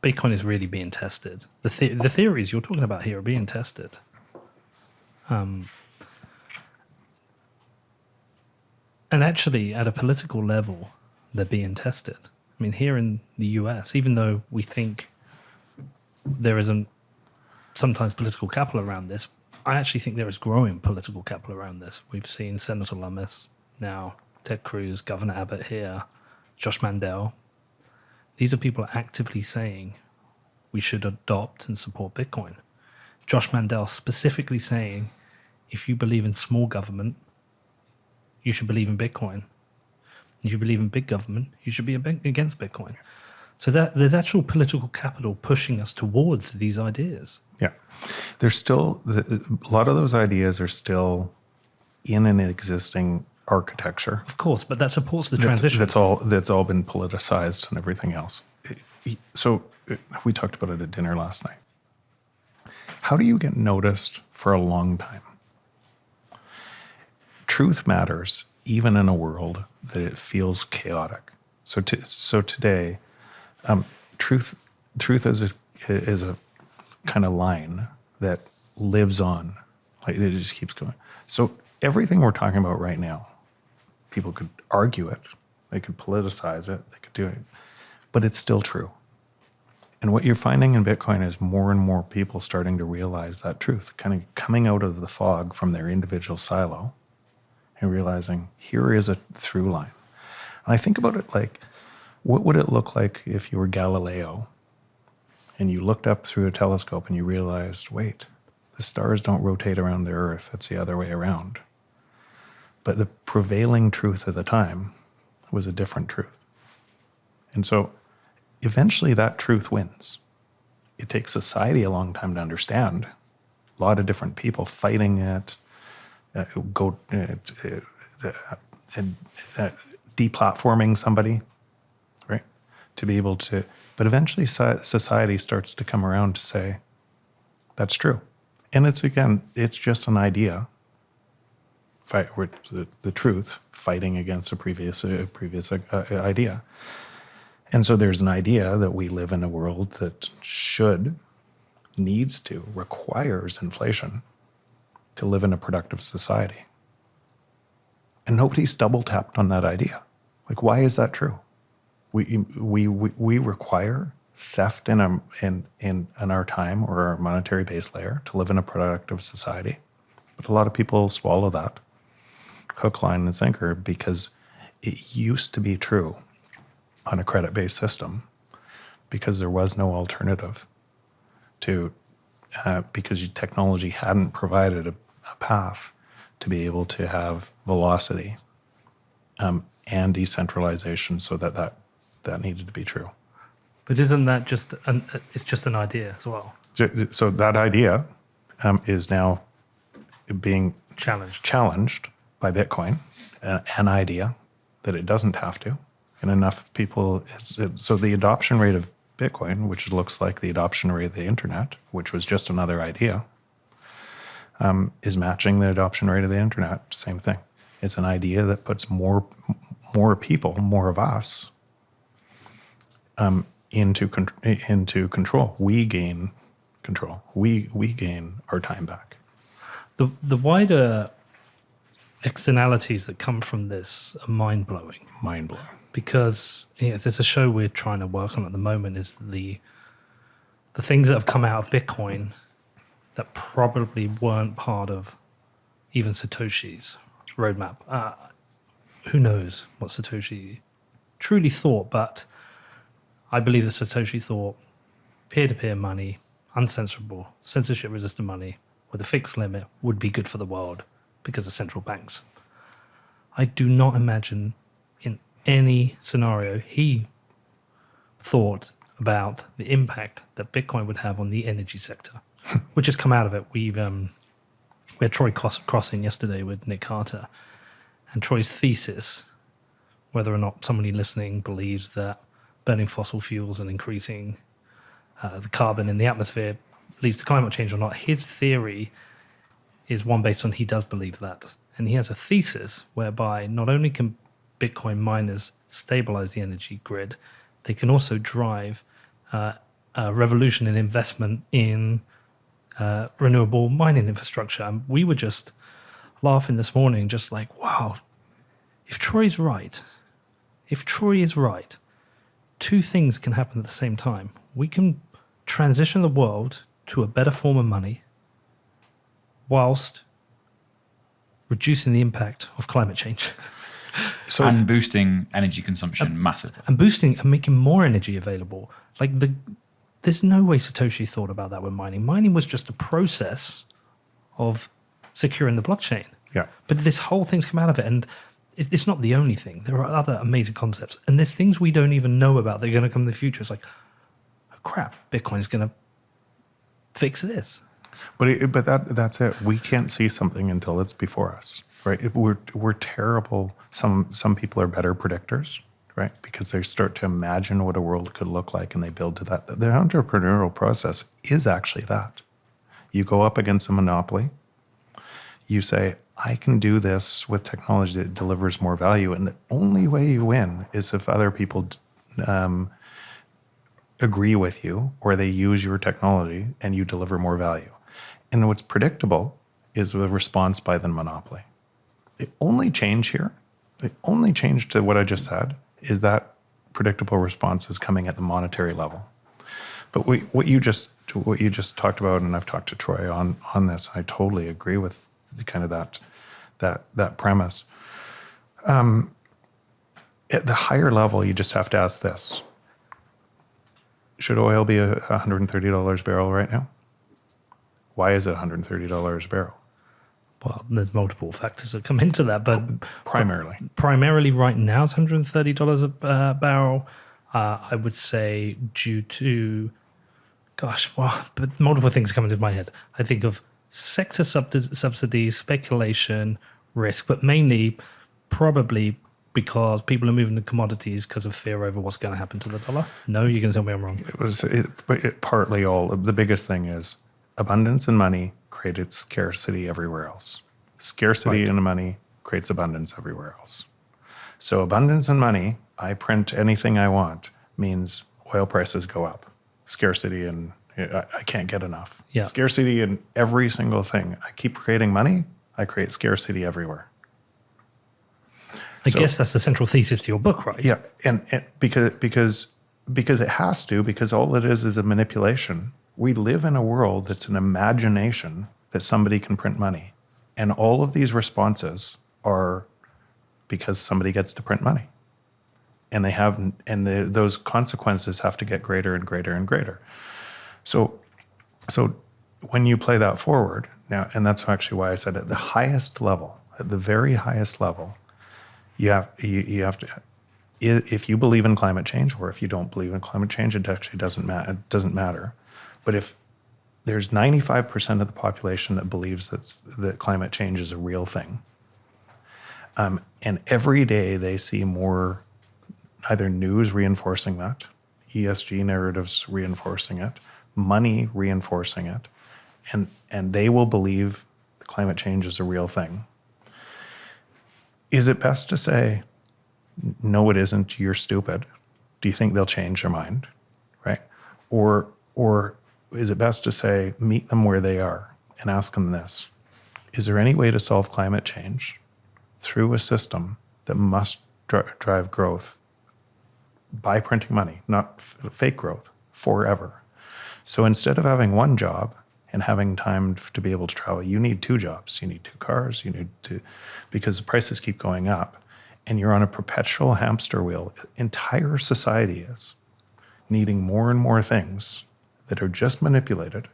Bitcoin is really being tested. The theories you're talking about here are being tested. And actually, at a political level, they're being tested. I mean, here in the US, even though we think there isn't sometimes political capital around this, I actually think there is growing political capital around this. We've seen Senator Lummis, now Ted Cruz, Governor Abbott here, Josh Mandel. These are people actively saying we should adopt and support Bitcoin. Josh Mandel specifically saying, if you believe in small government, you should believe in Bitcoin. If you believe in big government, you should be against Bitcoin. So that there's actual political capital pushing us towards these ideas. Yeah. There's still, a lot of those ideas are still in an existing architecture. Of course, but that supports the transition. That's all been politicized and everything else. So we talked about it at dinner last night. How do you get noticed for a long time? Truth matters, even in a world that it feels chaotic. So today, truth is a kind of line that lives on, like it just keeps going. So everything we're talking about right now, people could argue it, they could politicize it, they could do it, but it's still true. And what you're finding in Bitcoin is more and more people starting to realize that truth, kind of coming out of the fog from their individual silo and realizing here is a through line. And I think about it like, what would it look like if you were Galileo and you looked up through a telescope and you realized, wait, the stars don't rotate around the Earth, it's the other way around. But the prevailing truth at the time was a different truth. And so eventually that truth wins. It takes society a long time to understand. A lot of different people fighting it, deplatforming somebody, right? To be able to, but eventually society starts to come around to say, that's true. And it's just an idea. Fight with the truth, fighting against a previous idea. And so there's an idea that we live in a world that requires inflation to live in a productive society. And nobody's double tapped on that idea. Like, why is that true? We require theft in our time or our monetary base layer to live in a productive society. But a lot of people swallow that hook, line, and sinker because it used to be true on a credit-based system because there was no alternative to, because technology hadn't provided a path to be able to have velocity and decentralization, so that needed to be true. But isn't that just it's just an idea as well? So that idea is now being Challenged. by Bitcoin, an idea that it doesn't have to, and enough people. So the adoption rate of Bitcoin, which looks like the adoption rate of the internet, which was just another idea, is matching the adoption rate of the internet. Same thing. It's an idea that puts more people, more of us, into control. We gain control. We gain our time back. The wider externalities that come from this are mind blowing. Mind blowing. Because there's a show we're trying to work on at the moment is the things that have come out of Bitcoin that probably weren't part of even Satoshi's roadmap. Who knows what Satoshi truly thought, but I believe that Satoshi thought peer-to-peer money, uncensorable, censorship-resistant money with a fixed limit would be good for the world because of central banks. I do not imagine in any scenario he thought about the impact that Bitcoin would have on the energy sector, which has come out of it. We had Troy Crossing yesterday with Nick Carter, and Troy's thesis, whether or not somebody listening believes that burning fossil fuels and increasing the carbon in the atmosphere leads to climate change or not, his theory is one based on he does believe that. And he has a thesis whereby not only can Bitcoin miners stabilize the energy grid, they can also drive a revolution in investment in renewable mining infrastructure. And we were just laughing this morning, just like, wow, if Troy is right, two things can happen at the same time. We can transition the world to a better form of money whilst reducing the impact of climate change. And boosting energy consumption massively. And boosting and making more energy available. There's no way Satoshi thought about that with mining. Mining was just a process of securing the blockchain. Yeah. But this whole thing's come out of it, and it's not the only thing. There are other amazing concepts, and there's things we don't even know about that are going to come in the future. It's like, oh crap, Bitcoin's going to fix this. But that's it. We can't see something until it's before us, right? We're terrible. Some people are better predictors, right? Because they start to imagine what a world could look like and they build to that. The entrepreneurial process is actually that. You go up against a monopoly. You say, I can do this with technology that delivers more value. And the only way you win is if other people agree with you or they use your technology and you deliver more value. And what's predictable is the response by the monopoly. The only change here, the only change to what I just said, is that predictable response is coming at the monetary level. But what you just talked about, and I've talked to Troy on this, I totally agree with the kind of that premise. At the higher level, you just have to ask this: should oil be $130 a barrel right now? Why is it $130 a barrel? Well, there's multiple factors that come into that, but Primarily right now it's $130 a barrel. I would say due to, but multiple things come into my head. I think of sector subsidies, speculation, risk, but mainly probably because people are moving to commodities because of fear over what's going to happen to the dollar. No, you're going to tell me I'm wrong. It partly all. The biggest thing is abundance in money created scarcity everywhere else. Scarcity in money creates abundance everywhere else. So abundance in money, I print anything I want, means oil prices go up. Scarcity and I can't get enough. Yeah. Scarcity in every single thing. I keep creating money, I create scarcity everywhere. I guess that's the central thesis to your book, right? Yeah, and because it has to, because all it is a manipulation. We live in a world that's an imagination that somebody can print money. And all of these responses are because somebody gets to print money. And those consequences have to get greater and greater and greater. So when you play that forward, now, and that's actually why I said at the highest level, at the very highest level, you have to, if you believe in climate change or if you don't believe in climate change, it actually doesn't matter. But if there's 95% of the population that believes that climate change is a real thing, and every day they see more either news reinforcing that, ESG narratives reinforcing it, money reinforcing it, and they will believe climate change is a real thing. Is it best to say, no, it isn't, you're stupid? Do you think they'll change their mind, right? Or is it best to say, meet them where they are and ask them this: is there any way to solve climate change through a system that must drive growth by printing money, not fake growth, forever? So instead of having one job and having time to be able to travel, you need two jobs. You need two cars. You need to, because the prices keep going up and you're on a perpetual hamster wheel. Entire society is needing more and more things that are just manipulated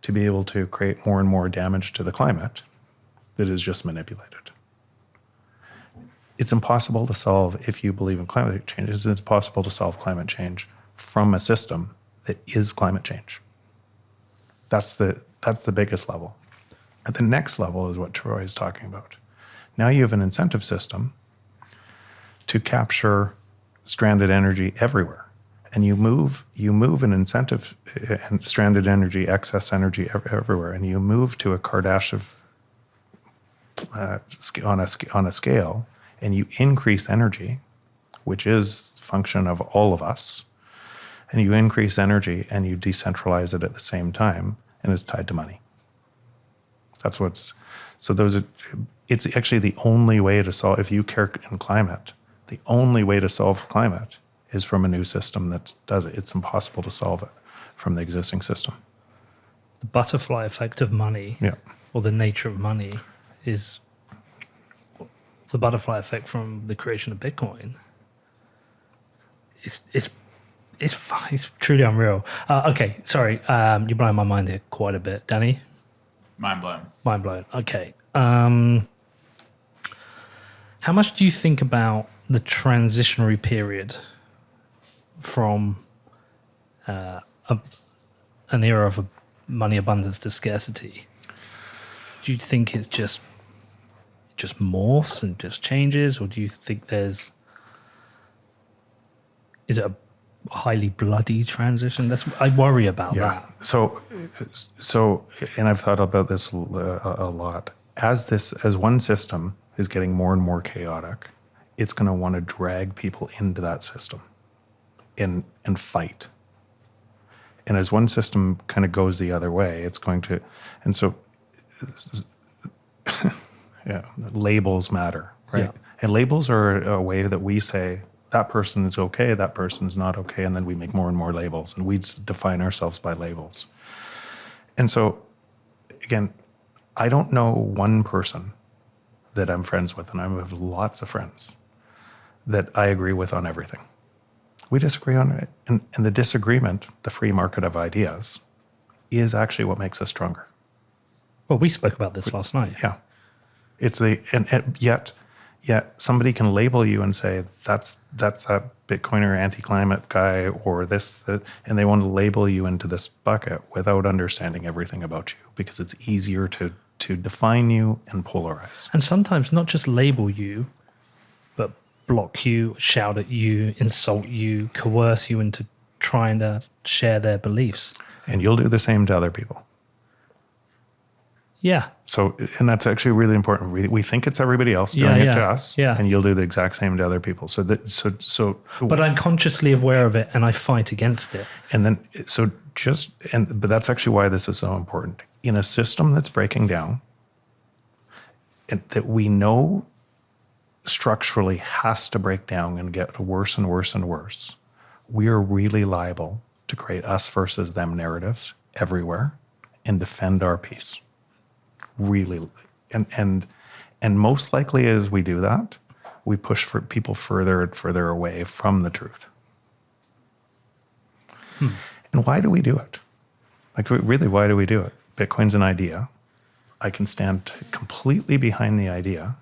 to be able to create more and more damage to the climate that is just manipulated. It's impossible to solve, if you believe in climate change, it's impossible to solve climate change from a system that is climate change. That's the biggest level. At the next level is what Troy is talking about. Now you have an incentive system to capture stranded energy everywhere. And you move an incentive and stranded energy, excess energy everywhere, and you move to a Kardashev on a scale, and you increase energy, which is a function of all of us, and you increase energy and you decentralize it at the same time, and it's tied to money. That's what's, so those are, it's actually the only way to solve, if you care in climate, the only way to solve climate is from a new system that does it. It's impossible to solve it from the existing system. The butterfly effect of money, Yeah. or the nature of money, is the butterfly effect from the creation of Bitcoin. It's truly unreal. Okay, sorry, you're blowing my mind here quite a bit, Danny. Mind blown. Mind blown. Okay. How much do you think about the transitionary period from an era of money abundance to scarcity? Do you think it's just morphs and just changes, or do you think is it a highly bloody transition? I worry about that. So, and I've thought about this a lot. As one system is getting more and more chaotic, it's going to want to drag people into that system and fight. And as one system kind of goes the other way, it's going to, and so, yeah, labels matter, right? Yeah. And labels are a way that we say that person is okay, that person's not okay, and then we make more and more labels, and we just define ourselves by labels. And so, again, I don't know one person that I'm friends with, and I have lots of friends that I agree with on everything. We disagree on it, and the disagreement, the free market of ideas, is actually what makes us stronger. Well, we spoke about this last night. Yeah, it's yet somebody can label you and say that's that Bitcoiner anti-climate guy or this, and they want to label you into this bucket without understanding everything about you, because it's easier to define you and polarize. And sometimes not just label you, but block you, shout at you, insult you, coerce you into trying to share their beliefs. And you'll do the same to other people. Yeah. So, and that's actually really important. We think it's everybody else doing it to us, and you'll do the exact same to other people. But I'm consciously aware of it, and I fight against it. And then, but that's actually why this is so important. In a system that's breaking down, and that we know structurally has to break down and get worse and worse and worse, we are really liable to create us versus them narratives everywhere and defend our peace. Really, and most likely as we do that, we push for people further and further away from the truth. And why do we do it? Like, really, why do we do it? Bitcoin's an idea. I can stand completely behind the idea,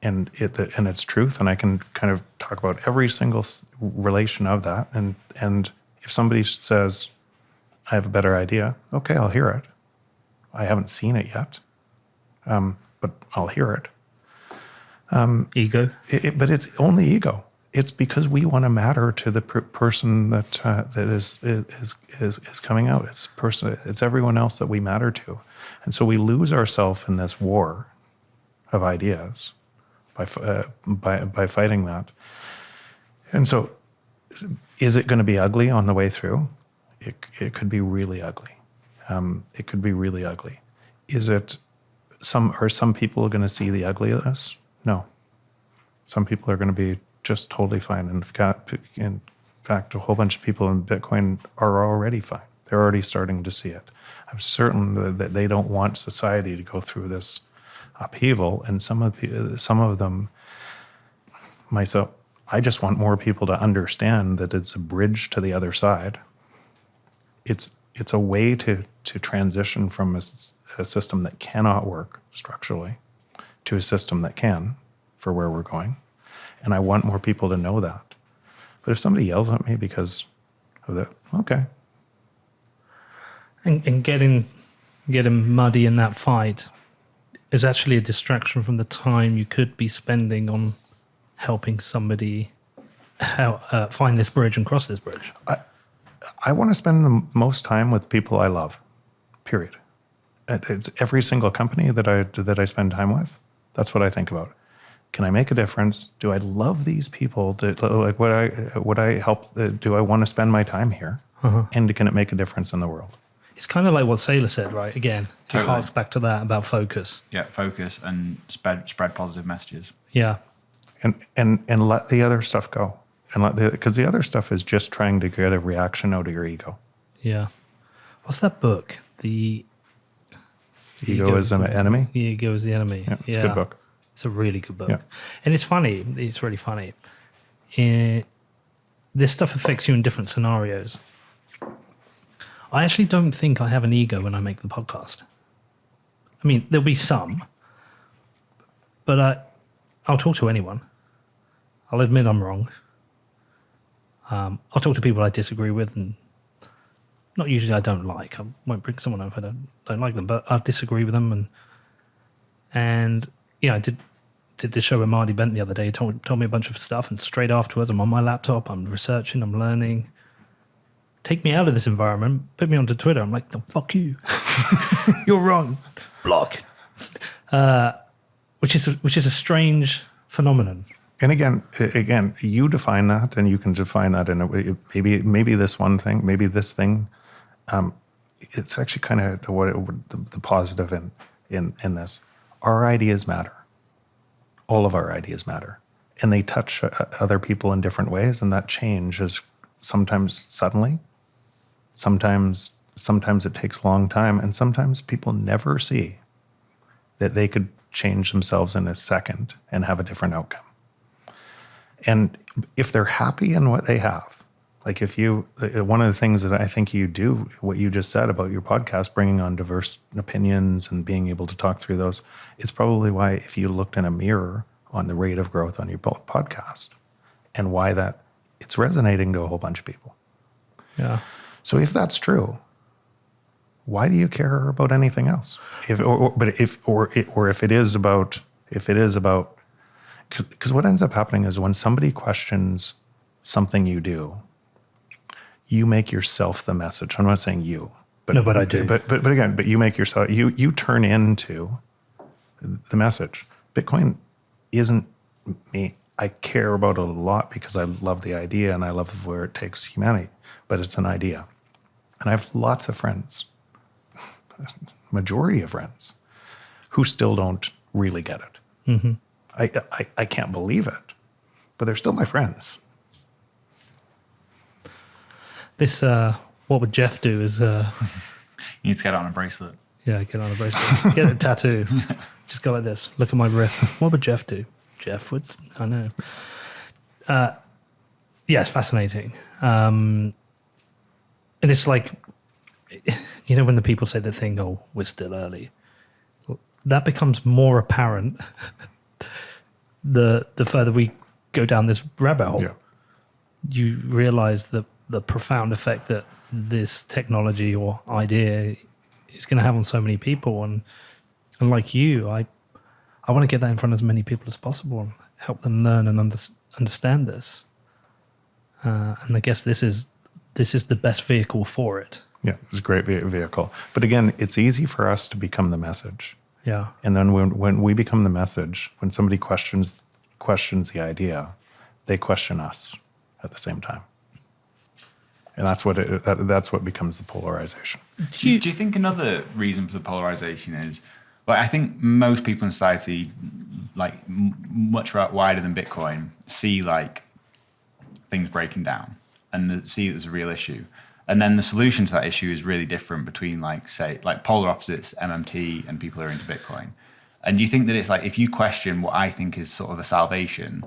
and its truth, and I can kind of talk about every single relation of that. And if somebody says, I have a better idea, okay, I'll hear it. I haven't seen it yet, but I'll hear it. Ego. But it's only ego. It's because we want to matter to the person that is coming out. It's everyone else that we matter to, and so we lose ourselves in this war of ideas by fighting that. And so, is it going to be ugly on the way through? It could be really ugly. It could be really ugly. Are some people going to see the ugly of this? No. Some people are going to be just totally fine. In fact, a whole bunch of people in Bitcoin are already fine. They're already starting to see it. I'm certain that they don't want society to go through this upheaval. And some of them, myself, I just want more people to understand that it's a bridge to the other side. It's a way to transition from a system that cannot work structurally to a system that can, for where we're going. And I want more people to know that. But if somebody yells at me because of that, okay. And getting muddy in that fight is actually a distraction from the time you could be spending on helping somebody find this bridge and cross this bridge. I want to spend the most time with people I love, period. It's every single company that I spend time with. That's what I think about. Can I make a difference? Do I love these people? Would I help? Do I want to spend my time here? And can it make a difference in the world? It's kind of like what Saylor said, right? Again, Totally. it harks back to that about focus. Yeah, focus and spread positive messages. Yeah. And let the other stuff go. Because the other stuff is just trying to get a reaction out of your ego. Yeah. What's that book? The Ego is an enemy? The Ego is the Enemy. Yeah, it's a good book. It's a really good book. Yeah. And it's funny. It's really funny. This stuff affects you in different scenarios. I actually don't think I have an ego when I make the podcast. I mean, there'll be some, but I'll talk to anyone. I'll admit I'm wrong. I'll talk to people I disagree with, and not usually I don't like. I won't bring someone up if I don't like them, but I'll disagree with them. And yeah, I did this show with Marty Bent the other day. He told me a bunch of stuff, and straight afterwards, I'm on my laptop, I'm researching, I'm learning. Take me out of this environment, put me onto Twitter. I'm like, fuck you. You're wrong. Block. Which is a strange phenomenon. And again, you define that, and you can define that in a way. Maybe this one thing, maybe this thing. It's actually kind of the positive in this. Our ideas matter. All of our ideas matter, and they touch other people in different ways. And that change is sometimes suddenly, sometimes it takes a long time, and sometimes people never see that they could change themselves in a second and have a different outcome. And if they're happy in what they have, like one of the things that I think you do, what you just said about your podcast, bringing on diverse opinions and being able to talk through those, it's probably why if you looked in a mirror on the rate of growth on your podcast and why that it's resonating to a whole bunch of people. Yeah. So if that's true, why do you care about anything else? If it is about, because what ends up happening is when somebody questions something you do, you make yourself the message. I'm not saying you, but no, but I do. But you make yourself. You turn into the message. Bitcoin isn't me. I care about it a lot because I love the idea and I love where it takes humanity. But it's an idea, and I have lots of friends, majority of friends, who still don't really get it. Mm-hmm. I can't believe it, but they're still my friends. This, what would Jeff do is... You need to get it on a bracelet. Yeah, get on a bracelet. Get a tattoo. Just go like this. Look at my wrist. What would Jeff do? Jeff would... I know. Yeah, it's fascinating. And it's like, you know, when the people say the thing, oh, we're still early. That becomes more apparent the further we go down this rabbit hole, Yeah. you realize the profound effect that this technology or idea is going to have on so many people. And like you, I want to get that in front of as many people as possible and help them learn and understand this. And I guess this is the best vehicle for it. Yeah, it's a great vehicle. But again, it's easy for us to become the message. Yeah. And then when we become the message, when somebody questions the idea, they question us at the same time. And that's what becomes the polarization. Do you think another reason for the polarization is, like, I think most people in society, like much wider than Bitcoin, see like things breaking down and see it as a real issue. And then the solution to that issue is really different between, like, say, like polar opposites, MMT, and people who are into Bitcoin. And do you think that it's like, if you question what I think is sort of a salvation,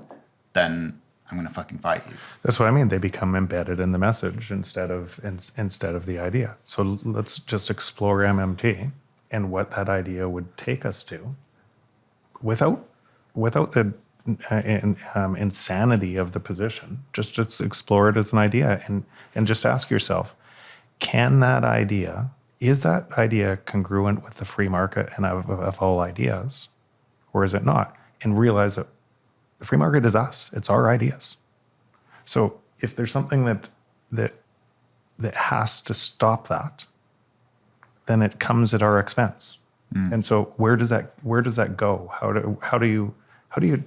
then I'm going to fucking fight you? That's what I mean. They become embedded in the message instead of the idea. So let's just explore MMT and what that idea would take us to, without the insanity of the position. Just explore it as an idea and just ask yourself, is that idea congruent with the free market and of all ideas, or is it not? And realize that the free market is us. It's our ideas. So if there's something that has to stop that, then it comes at our expense. And so where does that go? How do you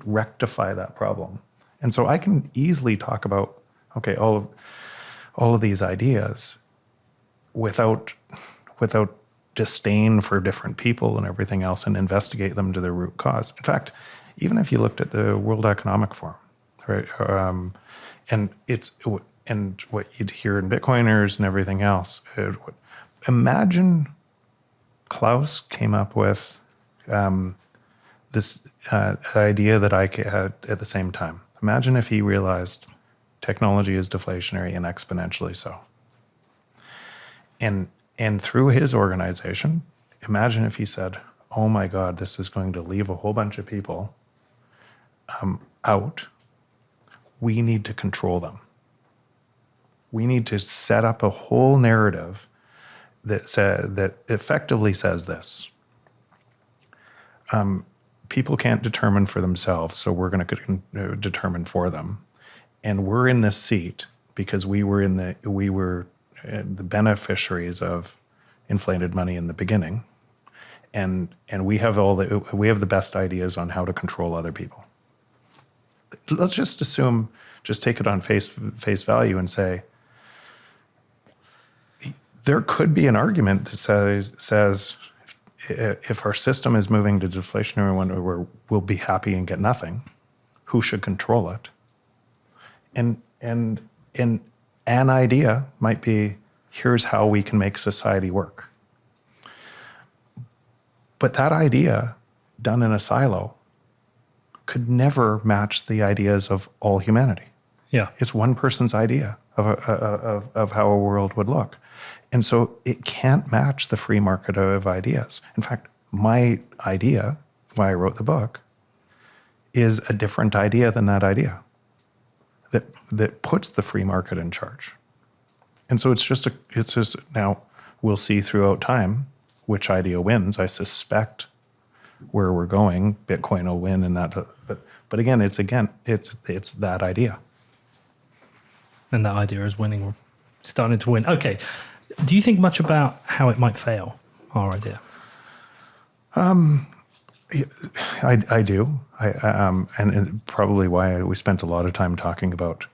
rectify that problem? And so I can easily talk about, okay, all of these ideas without disdain for different people and everything else, and investigate them to their root cause. In fact, even if you looked at the World Economic Forum, right, and what you'd hear in Bitcoiners and everything else, imagine Klaus came up with this idea that I had at the same time. Imagine if he realized technology is deflationary and exponentially so. And through his organization, imagine if he said, oh my God, this is going to leave a whole bunch of people out. We need to control them. We need to set up a whole narrative that effectively says this. People can't determine for themselves, so we're going to determine for them. And we're in this seat because we were the beneficiaries of inflated money in the beginning, and we have the best ideas on how to control other people. Let's just assume, just take it on face value and say, there could be an argument that says if our system is moving to deflationary one where we'll be happy and get nothing, who should control it? And an idea might be, here's how we can make society work. But that idea done in a silo could never match the ideas of all humanity. Yeah. It's one person's idea of how a world would look. And so it can't match the free market of ideas. In fact, my idea, why I wrote the book, is a different idea than that idea that puts the free market in charge. And so it's just now we'll see throughout time which idea wins. I suspect where we're going, Bitcoin will win, and that. But again, it's that idea. And that idea is winning, starting to win. Okay. Do you think much about how it might fail, our idea? I do. And probably why we spent a lot of time talking about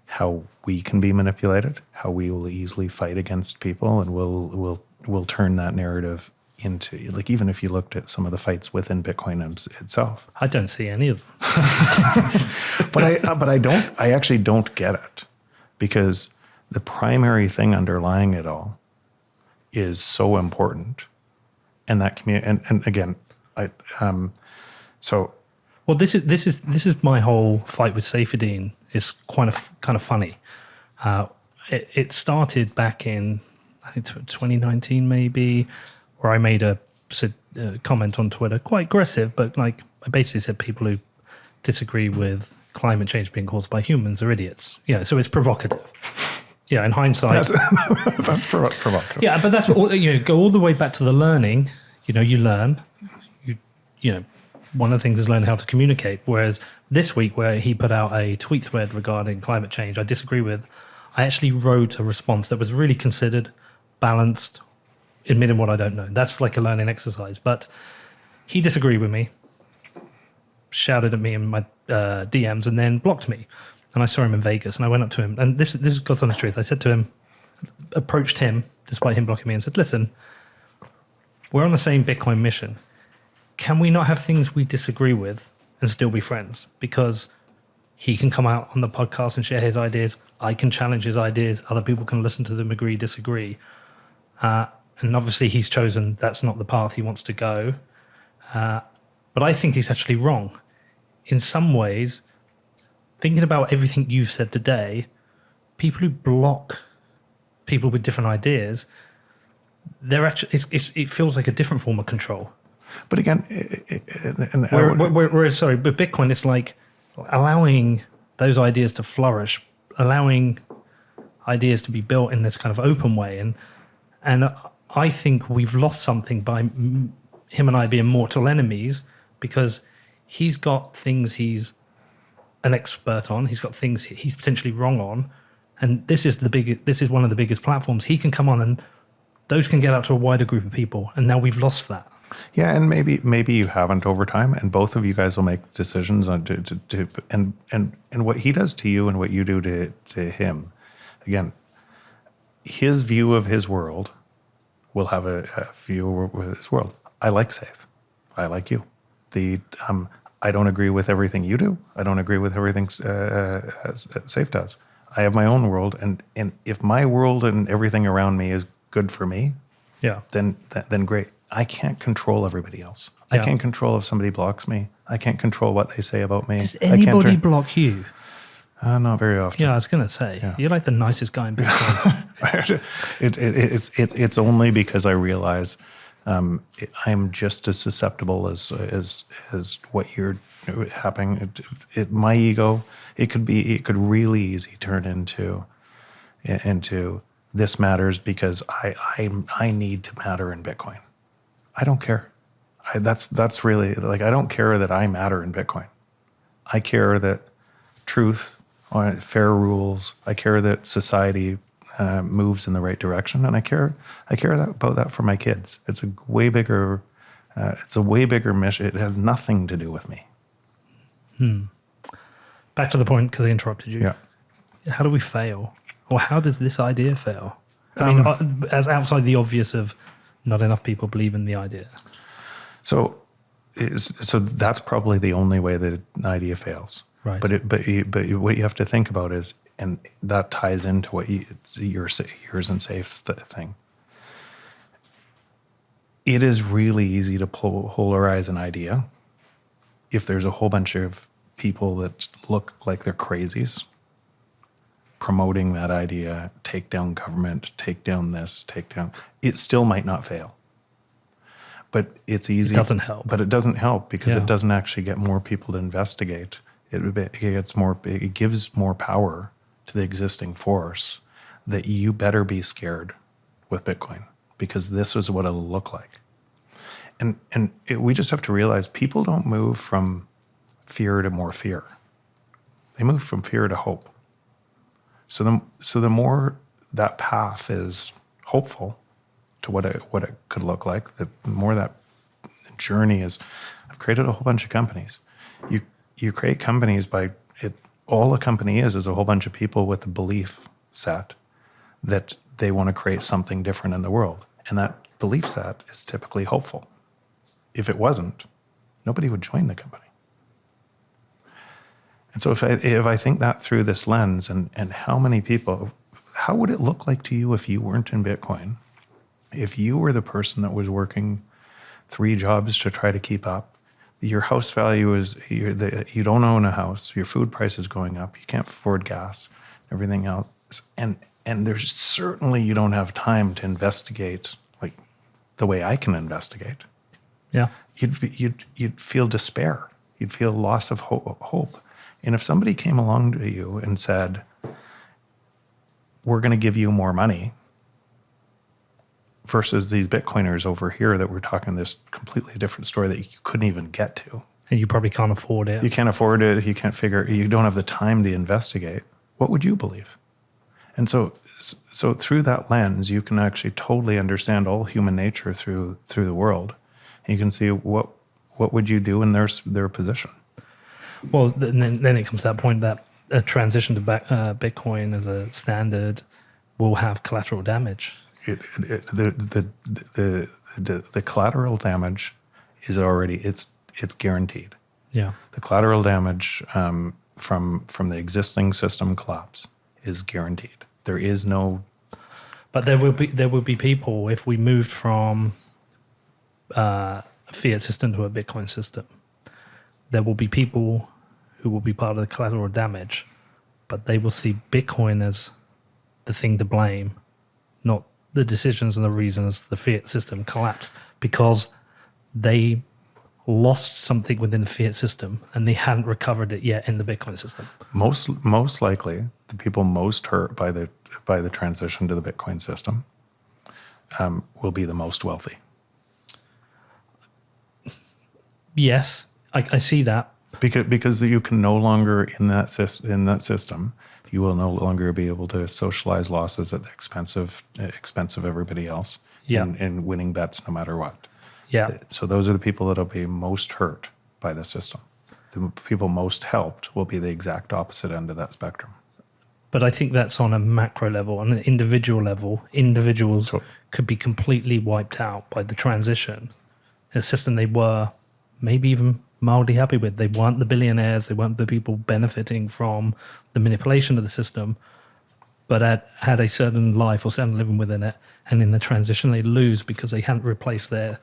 how we can be manipulated, how we will easily fight against people, and we'll turn that narrative into, like, even if you looked at some of the fights within Bitcoin itself. I don't see any of them. But I actually don't get it, because the primary thing underlying it all is so important, and that community. And again, Well, this is my whole fight with Saifedean is kind of funny. It started back in, I think, 2019 maybe, where I made a comment on Twitter, quite aggressive, but like I basically said people who disagree with climate change being caused by humans are idiots. Yeah, so it's provocative. Yeah, in hindsight. That's provocative. Yeah, but that's what, go all the way back to the learning. You learn. One of the things is learning how to communicate. Whereas this week, where he put out a tweet thread regarding climate change, I disagree with. I actually wrote a response that was really considered, balanced, admitting what I don't know. That's like a learning exercise. But he disagreed with me, shouted at me in my DMs, and then blocked me. And I saw him in Vegas, and I went up to him. And this is God's honest truth. I said to him, approached him, despite him blocking me, and said, listen, we're on the same Bitcoin mission. Can we not have things we disagree with and still be friends? Because he can come out on the podcast and share his ideas. I can challenge his ideas. Other people can listen to them, agree, disagree. And obviously he's chosen that's not the path he wants to go. But I think he's actually wrong. In some ways, thinking about everything you've said today, people who block people with different ideas, they're actually, it feels like a different form of control. But again, Sorry, but Bitcoin, it's like allowing those ideas to flourish, allowing ideas to be built in this kind of open way. And I think we've lost something by him and I being mortal enemies, because he's got things he's an expert on. He's got things he's potentially wrong on. And this is one of the biggest platforms. He can come on and those can get out to a wider group of people. And now we've lost that. Yeah, and maybe you haven't over time, and both of you guys will make decisions on and what he does to you and what you do to him. Again, his view of his world will have a view of his world. I like Safe. I like you. I don't agree with everything you do. I don't agree with everything Safe does. I have my own world, and if my world and everything around me is good for me, yeah, then great. I can't control everybody else. Yeah. I can't control if somebody blocks me. I can't control what they say about me. Does anybody block you? Not very often. Yeah, I was going to say, You're like the nicest guy in Bitcoin. It's only because I realize I'm just as susceptible as what you're happening. My ego, it could really easy turn into this matters because I need to matter in Bitcoin. I don't care. That's really, like, I don't care that I matter in Bitcoin. I care that truth, fair rules. I care that society moves in the right direction, and I care about that for my kids. It's a way bigger mission. It has nothing to do with me. Back to the point, because I interrupted you. Yeah. How do we fail? Or how does this idea fail? I mean, as outside the obvious of not enough people believe in the idea. So that's probably the only way that an idea fails. Right. But what you have to think about is, and that ties into what yours and Safe's thing. It is really easy to polarize an idea if there's a whole bunch of people that look like they're crazies promoting that idea, take down government, take down this, take down. It still might not fail. But it's easy. It doesn't help. But it doesn't help because it doesn't actually get more people to investigate. It gives more power to the existing force that you better be scared with Bitcoin, because this is what it'll look like. We just have to realize people don't move from fear to more fear. They move from fear to hope. So the more that path is hopeful to what it could look like, the more that journey is. I've created a whole bunch of companies. You create companies by it. All a company is a whole bunch of people with a belief set that they want to create something different in the world, and that belief set is typically hopeful. If it wasn't, nobody would join the company. And so if I think that through this lens, and how many people, how would it look like to you if you weren't in Bitcoin? If you were the person that was working 3 jobs to try to keep up, your house value is, you don't own a house, your food price is going up, you can't afford gas, everything else. And there's certainly, you don't have time to investigate the way I can investigate. Yeah. You'd feel despair. You'd feel loss of hope. And if somebody came along to you and said, we're going to give you more money, versus these Bitcoiners over here that we're talking this completely different story that you couldn't even get to. And you probably can't afford it. You can't afford it. You can't figure, you don't have the time to investigate. What would you believe? And so through that lens, you can actually totally understand all human nature through the world. And you can see what would you do in their position. Well, then it comes to that point that a transition to Bitcoin as a standard will have collateral damage. The collateral damage is already it's guaranteed. Yeah. The collateral damage from the existing system collapse is guaranteed. There is no. But there will be people, if we moved from a fiat system to a Bitcoin system, there will be people who will be part of the collateral damage, but they will see Bitcoin as the thing to blame, not the decisions and the reasons the fiat system collapsed, because they lost something within the fiat system and they hadn't recovered it yet in the Bitcoin system. Most likely, the people most hurt by the transition to the Bitcoin system will be the most wealthy. Yes, I see that. Because you can no longer in that system, you will no longer be able to socialize losses at the expense of everybody else. Yeah. And winning bets no matter what. Yeah. So those are the people that'll be most hurt by the system. The people most helped will be the exact opposite end of that spectrum. But I think that's on a macro level. On an individual level, individuals could be completely wiped out by the transition. A system they were maybe even mildly happy with. They weren't the billionaires. They weren't the people benefiting from the manipulation of the system, but had a certain life or certain living within it. And in the transition, they lose because they hadn't replaced their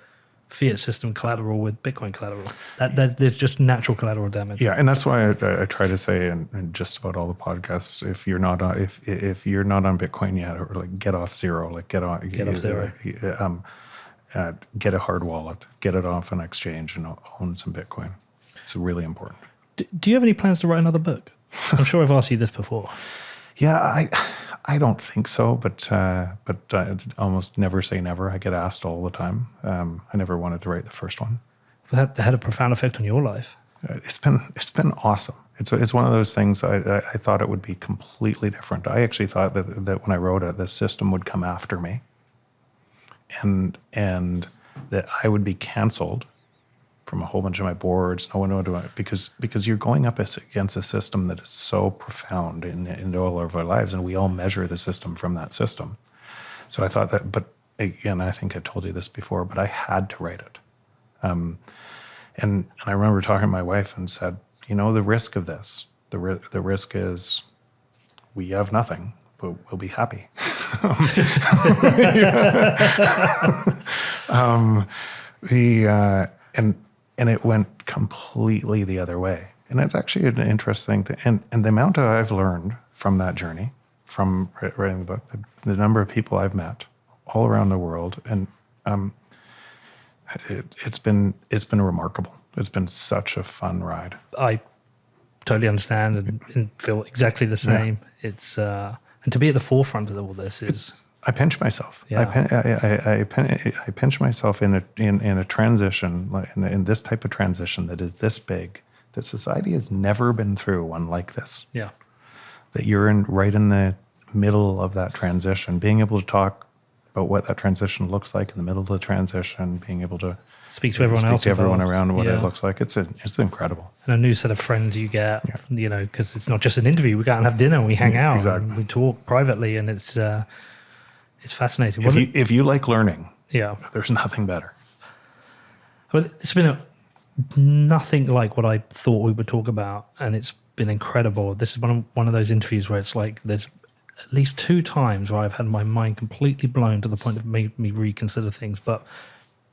fiat system collateral with Bitcoin collateral. There's just natural collateral damage. Yeah, and that's why I try to say in just about all the podcasts, if you're not on Bitcoin yet, or like get off zero, Get off zero. Get a hard wallet, get it off an exchange, and own some Bitcoin. It's really important. Do you have any plans to write another book? I'm sure I've asked you this before. Yeah, I don't think so, but I almost never say never. I get asked all the time. I never wanted to write the first one. That had a profound effect on your life. It's been awesome. It's one of those things. I thought it would be completely different. I actually thought that when I wrote it, the system would come after me, and that I would be canceled from a whole bunch of my boards. No one would, because you're going up against a system that is so profound in all of our lives, and we all measure the system from that system. So I thought that, but again, I think I told you this before, but I had to write it. And I remember talking to my wife and said, the risk of this, the risk is we have nothing, but we'll be happy. And it went completely the other way. And it's actually an interesting thing. And the amount I've learned from that journey, from writing the book, the number of people I've met all around the world, and it's been remarkable. It's been such a fun ride. I totally understand and feel exactly the same. Yeah. It's and to be at the forefront of all this is. I pinch myself. Yeah. I pinch myself in a transition, in this type of transition that is this big, that society has never been through one like this. Yeah. That you're right in the middle of that transition, being able to talk about what that transition looks like in the middle of the transition, being able to speak to everyone else, everyone around what it looks like. It's incredible. And a new set of friends you get, because it's not just an interview. We go out and have dinner, and we hang out, exactly. And we talk privately, and it's fascinating. If you like learning, yeah, there's nothing better. Well, it's been nothing like what I thought we would talk about, and it's been incredible. This is one of those interviews where it's like there's at least 2 times where I've had my mind completely blown to the point of made me reconsider things. But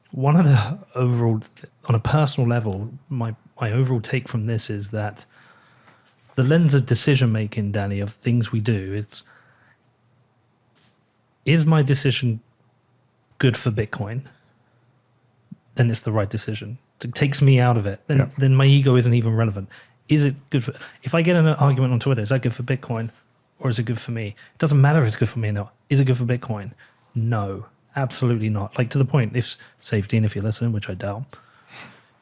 one of the overall, on a personal level, my overall take from this is that the lens of decision making, Danny, of things we do, is my decision good for Bitcoin? Then it's the right decision. it takes me out of it, then my ego isn't even relevant. Is it good for, if I get in an argument on Twitter, is that good for Bitcoin or is it good for me? It doesn't matter if it's good for me or not. Is it good for Bitcoin? No, absolutely not. Like, to the point, if Safety, and if you're listening, which I doubt,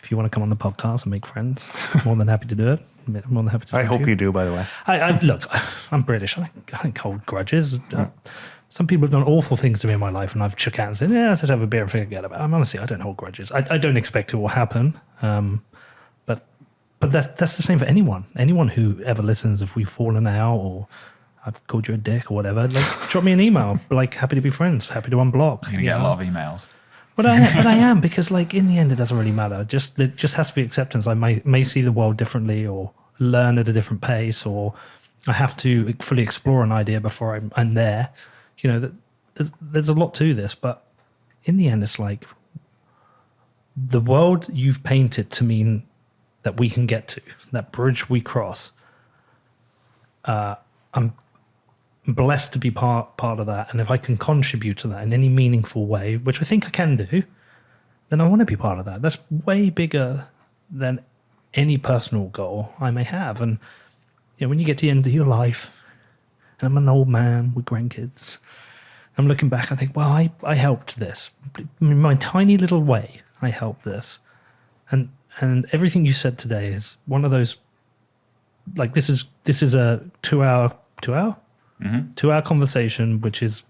if you want to come on the podcast and make friends, I'm more than happy to do it. I'm more than happy to. I hope you do, by the way. I look, I'm British. I don't hold grudges. Some people have done awful things to me in my life, and I've shook hands and said, "Yeah, let's just have a beer and forget about it." Honestly, I don't hold grudges. I don't expect it will happen. But that's the same for anyone. Anyone who ever listens, if we've fallen out or I've called you a dick or whatever, like, drop me an email. Like, happy to be friends. Happy to unblock. You're gonna get a lot of emails. But I am, because, like, in the end, it doesn't really matter. It just has to be acceptance. I may see the world differently, or learn at a different pace, or I have to fully explore an idea before I'm there. You know, there's a lot to this, but in the end, it's like the world you've painted to mean that we can get to, that bridge we cross. I'm blessed to be part of that, and if I can contribute to that in any meaningful way, which I think I can do, then I want to be part of that. That's way bigger than any personal goal I may have. And when you get to the end of your life, and I'm an old man with grandkids, I'm looking back, I think, well, I helped this. In my tiny little way, I helped this. And everything you said today is one of those, like, this is a 2-hour conversation, which is,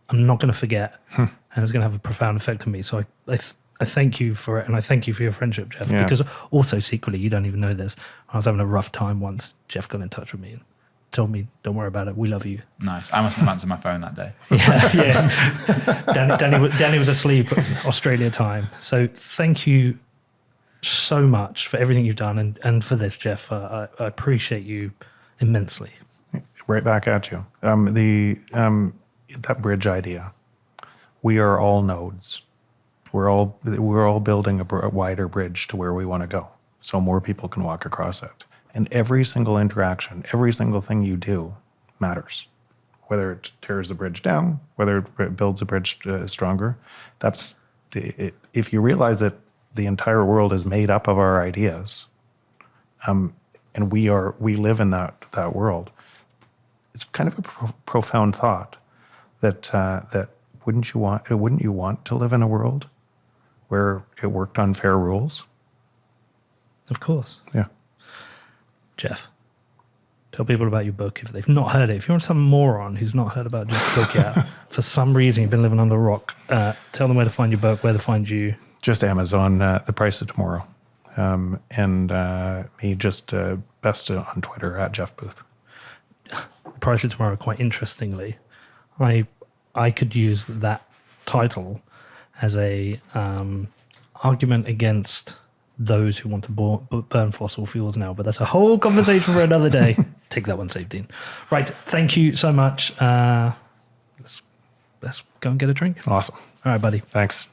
I'm not going to forget, and it's going to have a profound effect on me. So I thank you for it, and I thank you for your friendship, Jeff, because also secretly, you don't even know this, I was having a rough time once. Jeff got in touch with me and told me, don't worry about it, we love you. Nice. I must have answered my phone that day. Yeah. Danny was asleep Australia time. So thank you so much for everything you've done, and for this, Jeff. I appreciate you immensely. Right back at you. That bridge idea. We are all nodes. We're all building a wider bridge to where we want to go, so more people can walk across it. And every single interaction, every single thing you do matters. Whether it tears the bridge down, whether it builds a bridge stronger. If you realize that the entire world is made up of our ideas, and we live in that world, it's kind of a profound thought that wouldn't you want to live in a world where it worked on fair rules? Of course. Yeah. Jeff, tell people about your book if they've not heard it. If you're some moron who's not heard about Jeff's book yet, for some reason you've been living under a rock, tell them where to find your book, where to find you. Just Amazon, The Price of Tomorrow. And me just best on Twitter at Jeff Booth. The Price of Tomorrow, quite interestingly, I could use that title as a argument against those who want to burn fossil fuels now, but that's a whole conversation for another day. Take that one, Save Dean. Right, thank you so much. Let's go and get a drink. Awesome. All right, buddy. Thanks.